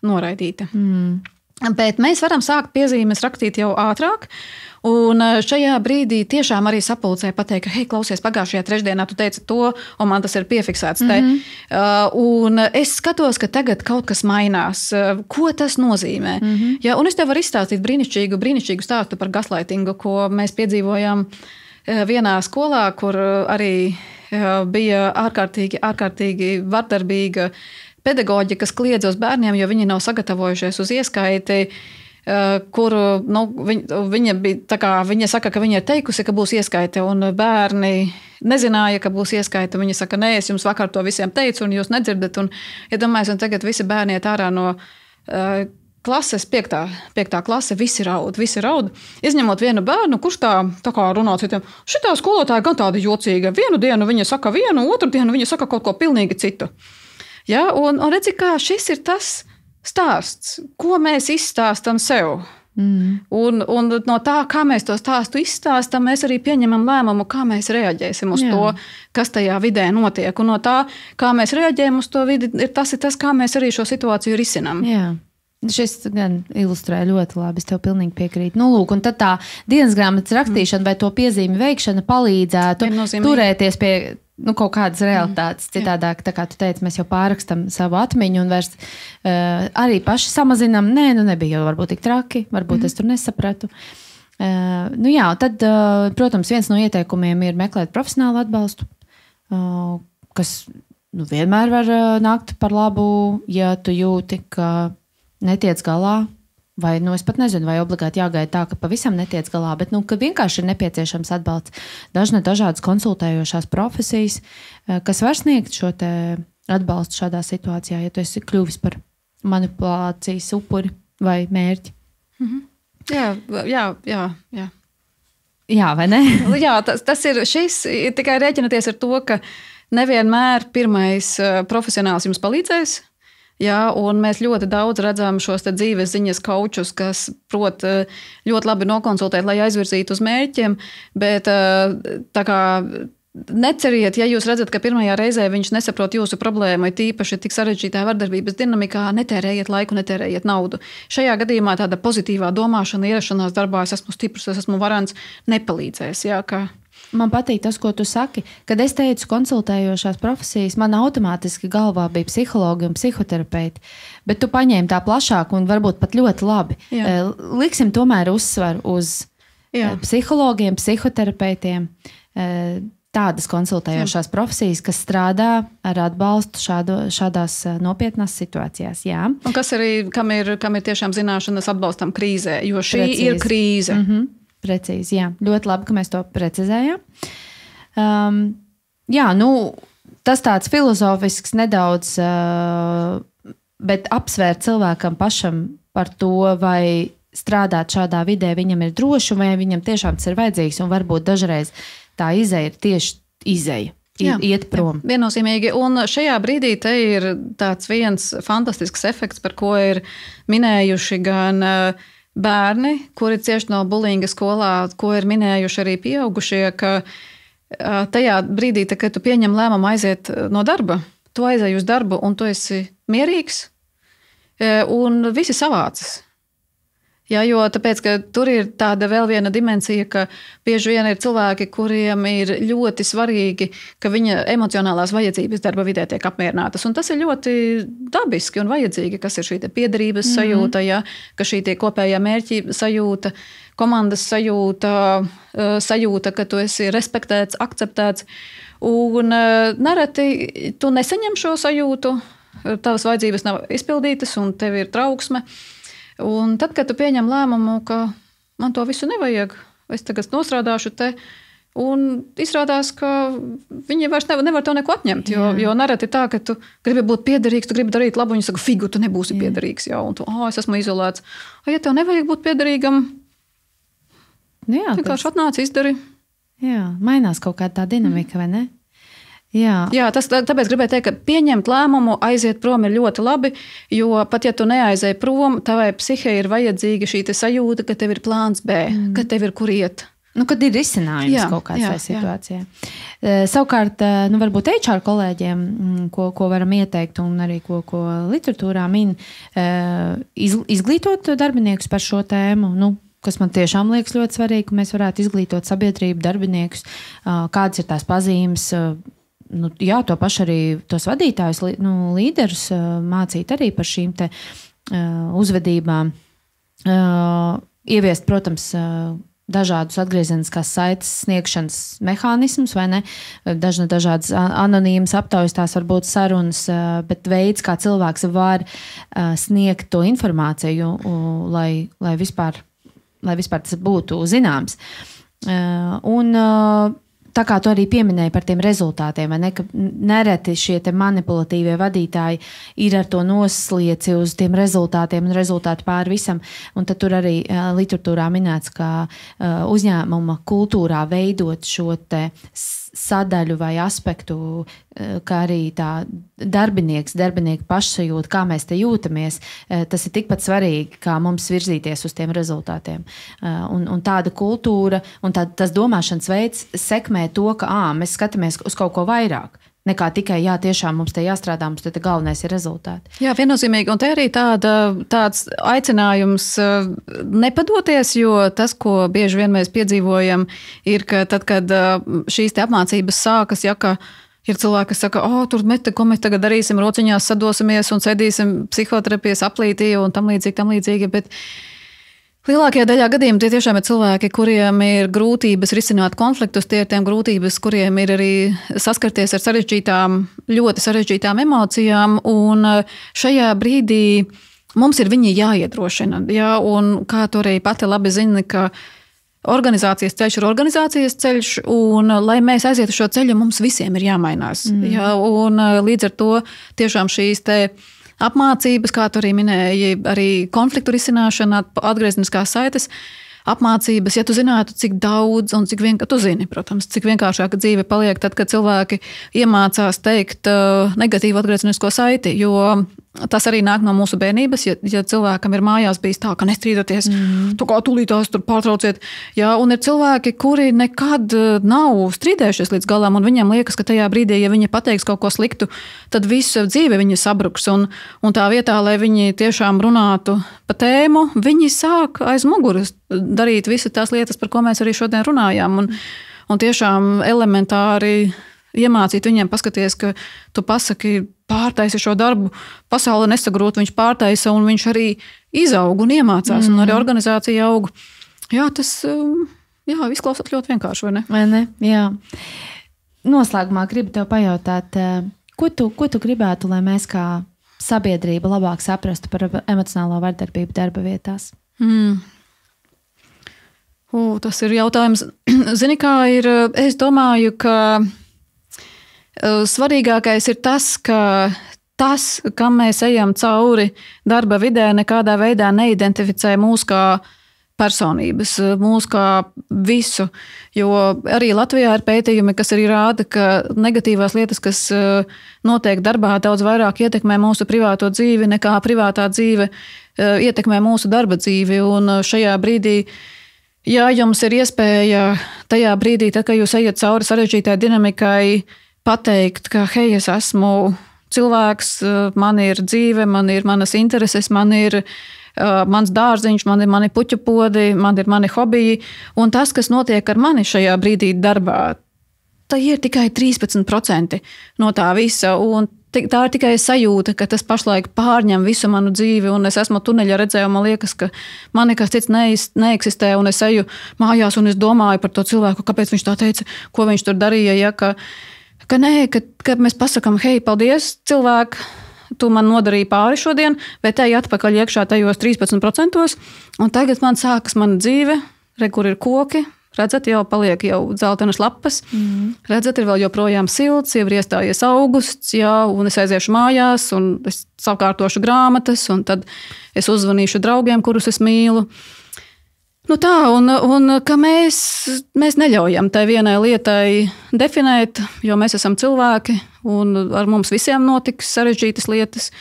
noraidīta. Bet mēs varam sākt piezīmes rakstīt jau ātrāk, un šajā brīdī tiešām arī sapulcē pateikt, ka, hei, klausies, pagājušajā trešdienā tu teici to, un man tas ir piefiksēts te. Un es skatos, ka tagad kaut kas mainās. Ko tas nozīmē? Ja, un es tev varu izstāstīt brīnišķīgu stāstu par gaslightingu, ko mēs piedzīvojām vienā skolā, kur arī bija ārkārtīgi vardarbīga pedagoģi, kas kliedz uz bērniem, jo viņi nav sagatavojušies uz ieskaiti, kuru viņa saka, ka viņa ir teikusi, ka būs ieskaite, un bērni nezināja, ka būs ieskaite. Viņa saka, nē, es jums vakar to visiem teicu, un jūs nedzirdat. Un, ja domāju, un tagad visi bērni iet ārā no klases, 5. klase, visi raud. Izņemot vienu bērnu, kurš tā kā runā citiem. Šitā skolotāja gan tāda jocīga. Vienu dienu viņa saka vienu, otru dienu viņa saka kaut ko pilnīgi citu. Ja, un redzi, kā šis ir tas stāsts, ko mēs izstāstam sev. Un no tā, kā mēs to stāstu izstāstam, mēs arī pieņemam lēmumu, kā mēs reaģēsim uz to, kas tajā vidē notiek. Un no tā, kā mēs reaģējam uz to vidi, tas ir tas, kā mēs arī šo situāciju risinam. Jā. Šis gan ilustrē ļoti labi, es tev pilnīgi piekrītu. Nu, lūk, un tad tā dienas grāmatas rakstīšana vai to piezīmi veikšana palīdzētu turēties pie kaut kādas realitātes. Citādāk, tā kā tu teici, mēs jau pārrakstam savu atmiņu un vairs arī paši samazinam. Nē, nebija jau varbūt tik traki, varbūt es tur nesapratu. Tad, protams, viens no ieteikumiem ir meklēt profesionālu atbalstu, kas vienmēr var nākt par labu, ja tu jūti, ka netiec galā, vai es pat nezinu, vai obligāti jāgaida tā, ka pavisam netiec galā, bet ka vienkārši ir nepieciešams atbalsts. Dažādas konsultējošās profesijas, kas var sniegt šo te atbalstu šādā situācijā, ja tu esi kļuvis par manipulācijas upuri vai mērķi. Jā. Jā, vai ne? Jā, tas ir šis, tikai rēķināties ar to, ka nevienmēr pirmais profesionāls jums palīdzēs. Jā, un mēs ļoti daudz redzam šos dzīves ziņas kaučus, kas prot ļoti labi nokonsultēt, lai aizvirzītu uz mērķiem, bet tā kā neceriet, ja jūs redzat, ka pirmajā reizē viņš nesaprot jūsu problēmu, ir tīpaši tik sarežģītā vardarbības dinamikā, netērējiet laiku, netērējiet naudu. Šajā gadījumā tāda pozitīvā domāšana, ierašanās darbā, es esmu stiprs, es esmu varants, nepalīdzēs. Jā, Man patīk tas, ko tu saki. Kad es teicu konsultējošās profesijas, man automātiski galvā bija psihologi un psihoterapeiti, bet tu paņēmi tā plašāk un varbūt pat ļoti labi. Jā. Liksim tomēr uzsvaru uz psihologiem, psihoterapeitiem, tādas konsultējošās profesijas, kas strādā ar atbalstu šādās nopietnās situācijās. Jā. Un kas arī, kam ir tiešām zināšanas atbalstam krīzē, jo šī ir krīze. Precīzi, jā. Ļoti labi, ka mēs to precizējām. Tas tāds filozofisks nedaudz, bet apsvērt cilvēkam pašam par to, vai strādāt šādā vidē viņam ir droši, vai viņam tiešām tas ir vajadzīgs, un varbūt dažreiz tā izeja ir tieši izeja. Iet prom. Jā, viennozīmīgi. Un šajā brīdī te ir tāds viens fantastisks efekts, par ko ir minējuši gan bērni, kuri cieši no bulinga skolā, ko ir minējuši arī pieaugušie, ka tajā brīdī, kad tu pieņem lēmumu aiziet no darba, tu aizej uz darbu un tu esi mierīgs un visi savācas. Jā, jo tāpēc, ka tur ir tāda vēl viena dimensija, ka bieži vien ir cilvēki, kuriem ir ļoti svarīgi, ka viņa emocionālās vajadzības darba vidē tiek apmierinātas. Un tas ir ļoti dabiski un vajadzīgi, kas ir šī piederības sajūta, ja, ka šī kopējā mērķa sajūta, komandas sajūta, ka tu esi respektēts, akceptēts. Un nereti tu nesaņem šo sajūtu, tavas vajadzības nav izpildītas un tev ir trauksme. Un tad, kad tu pieņem lēmumu, ka man to visu nevajag, es tagad nostrādāšu te, un izrādās, ka viņi vairs nevar to neko atņemt, jo nereti tā, ka tu gribi būt piederīgs, tu gribi darīt labu, viņi saka, figu, tu nebūsi piederīgs, un tu, es esmu izolēts. Ja tev nevajag būt piederīgam, jā, vienkārši atnāc, izdari. Jā, mainās kaut kāda tā dinamika, vai ne? Jā, tāpēc gribēju teikt, ka pieņemt lēmumu, aiziet prom ir ļoti labi, jo pat ja tu neaizēji prom, tavai psihei ir vajadzīga šī sajūta, ka tev ir plāns B, ka tev ir kur iet. Kad ir risinājums kaut kādā situācijā. Savukārt, varbūt HR kolēģiem, ko varam ieteikt un arī ko literatūrā min, izglītot darbiniekus par šo tēmu, kas man tiešām liekas ļoti svarīgi, ka mēs varētu izglītot sabiedrību, darbiniekus, kādas ir tās pazīmes, to pašu arī tos vadītājus, līderus mācīt arī par šīm te uzvedībām. Ieviest, protams, dažādus atgriezeniskās saites sniegšanas mehānismus, vai ne? Dažādas anonīmas aptaujas, tās var būt sarunas, bet veids, kā cilvēks var sniegt to informāciju, lai vispār tas būtu zināms. Un tā kā tu arī pieminēji par tiem rezultātiem, vai ne, ka nereti šie te manipulatīvie vadītāji ir ar to noslieci uz tiem rezultātiem un rezultātu pāri visam. Un tad tur arī literatūrā minēts, ka uzņēmuma kultūrā veidot šo te sadaļu vai aspektu, kā arī tā darbinieka pašsajūta, kā mēs te jūtamies, tas ir tikpat svarīgi, kā mums virzīties uz tiem rezultātiem. Un tāda kultūra un tas domāšanas veids sekmē to, ka mēs skatāmies uz kaut ko vairāk. Nekā tikai, tiešām mums te jāstrādā, mums te galvenais ir rezultāti. Jā, viennozīmīgi. Un te arī tāds aicinājums nepadoties, jo tas, ko bieži vien mēs piedzīvojam, ir, ka tad, kad šīs te apmācības sākas, ka ir cilvēki, kas saka, tur ko mēs tagad darīsim, rociņās sadosimies un sēdīsim psihoterapijas aplītī un tam līdzīgi, bet lielākajā daļā gadījumā tie tiešām ir cilvēki, kuriem ir grūtības risināt konfliktus, tie ir tiem grūtības, kuriem ir arī saskarties ar ļoti sarežģītām emocijām, un šajā brīdī mums ir viņi jāiedrošina. Ja? Un kā tu arī pati labi zini, ka organizācijas ceļš ir organizācijas ceļš, un lai mēs aizietu šo ceļu, mums visiem ir jāmainās. Ja? Un līdz ar to tiešām šīs te apmācības, kā tu arī minēji, arī konfliktu risināšana, atgriezeniskās saites apmācības, ja tu zinātu, cik daudz un cik vienkāršāka dzīve paliek tad, kad cilvēki iemācās teikt negatīvu atgriezenisko saiti, jo tas arī nāk no mūsu bērnības, ja cilvēkam ir mājās bijis tā, ka nestrīdoties, tu kā tūlītās tur pārtrauciet, un ir cilvēki, kuri nekad nav strīdējušies līdz galam, un viņam liekas, ka tajā brīdī, ja viņi pateiks kaut ko sliktu, tad visa dzīve viņa sabruks, un tā vietā, lai viņi tiešām runātu pa tēmu, viņi sāk aiz muguras darīt visas tās lietas, par ko mēs arī šodien runājām, un tiešām elementāri iemācīt viņiem paskaties, ka tu pasaki, pārtaisi šo darbu, pasaule nesagrūt, viņš pārtaisa un viņš arī izaug un iemācās, un arī organizācija aug. Jā, tas izklausās ļoti vienkārši, vai ne? Vai ne? Jā. Noslēgumā gribu tev pajautāt, ko tu gribētu, lai mēs kā sabiedrība labāk saprastu par emocionālo vardarbību darba vietās? Tas ir jautājums. Zini, kā ir, es domāju, ka svarīgākais ir tas, kam mēs ejam cauri darba vidē, nekādā veidā neidentificē mūs kā personības, mūs kā visu. Jo arī Latvijā ir pētījumi, kas arī rāda, ka negatīvās lietas, kas notiek darbā, daudz vairāk ietekmē mūsu privāto dzīvi, nekā privātā dzīve ietekmē mūsu darba dzīvi. Un šajā brīdī, ja jums ir iespēja tajā brīdī, tad, kad jūs ejat cauri sarežģītai dinamikai, pateikt, ka hei, es esmu cilvēks, man ir dzīve, man ir manas intereses, man ir mans dārziņš, man ir mani puķu podi, man ir mani hobiji, un tas, kas notiek ar mani šajā brīdī darbā, tā ir tikai 13% no tā visa, un tā ir tikai sajūta, ka tas pašlaik pārņem visu manu dzīvi, un es esmu tuneļa redzē, un man liekas, ka man nekas cits neeksistē, un es eju mājās, un es domāju par to cilvēku, kāpēc viņš tā teica, ko viņš tur darīja, ka mēs pasakām, hei, paldies, cilvēki, tu man nodarīji pāri šodien, bet ej atpakaļ iekšā tajos 13%, un tagad man sākas mana dzīve, kur ir koki, redzat, jau paliek dzeltenas lapas, redzat, ir vēl joprojām silts, jau ir iestājies augusts, un es aiziešu mājās, un es sakārtošu grāmatas, un tad es uzzvanīšu draugiem, kurus es mīlu. Nu tā, un ka mēs neļaujam tai vienai lietai definēt, jo mēs esam cilvēki, un ar mums visiem notiks sarežģītas lietas.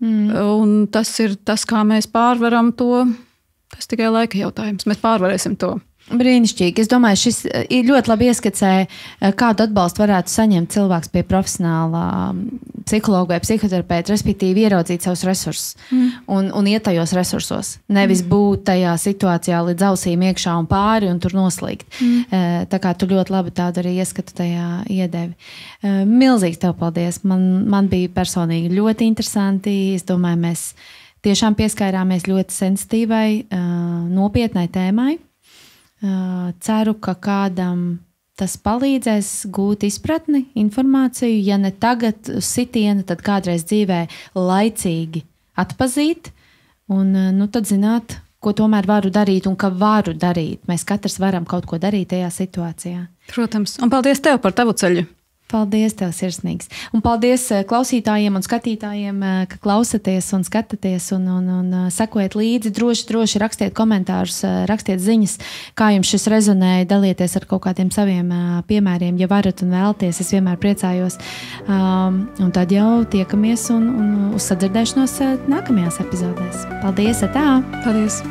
Un tas ir tas, kā mēs pārvaram to. Tas tikai laika jautājums. Mēs pārvarēsim to. Brīnišķīgi. Es domāju, šis ir ļoti labi ieskicē, kādu atbalstu varētu saņemt cilvēks pie profesionālā psihologa vai psihoterapeita, respektīvi ieraudzīt savus resursus un iet tajos resursos. Nevis būt tajā situācijā līdz ausīm iekšā un pāri un tur noslīgt. Tā kā tu ļoti labi tādu arī ieskatu tajā iedevi. Milzīgs tev paldies. Man bija personīgi ļoti interesanti. Es domāju, mēs tiešām pieskārāmies ļoti sensitīvai, nopietnai tēmai. Ceru, ka kādam tas palīdzēs gūt izpratni, informāciju, ja ne tagad sitienu, tad kādreiz dzīvē laicīgi atpazīt un tad zināt, ko tomēr varu darīt un ka varu darīt. Mēs katrs varam kaut ko darīt tajā situācijā. Protams. Un paldies tev par tavu ceļu. Paldies, tev sirsnīgs. Un paldies klausītājiem un skatītājiem, ka klausaties un skatāties un sekojat līdzi. Droši rakstiet komentārus, rakstiet ziņas, kā jums šis rezonēja, dalieties ar kaut kādiem saviem piemēriem, ja varat un vēlties. Es vienmēr priecājos. Un tad jau tiekamies un uz sadzirdēšanos nākamajās epizodēs. Paldies, atā! Paldies!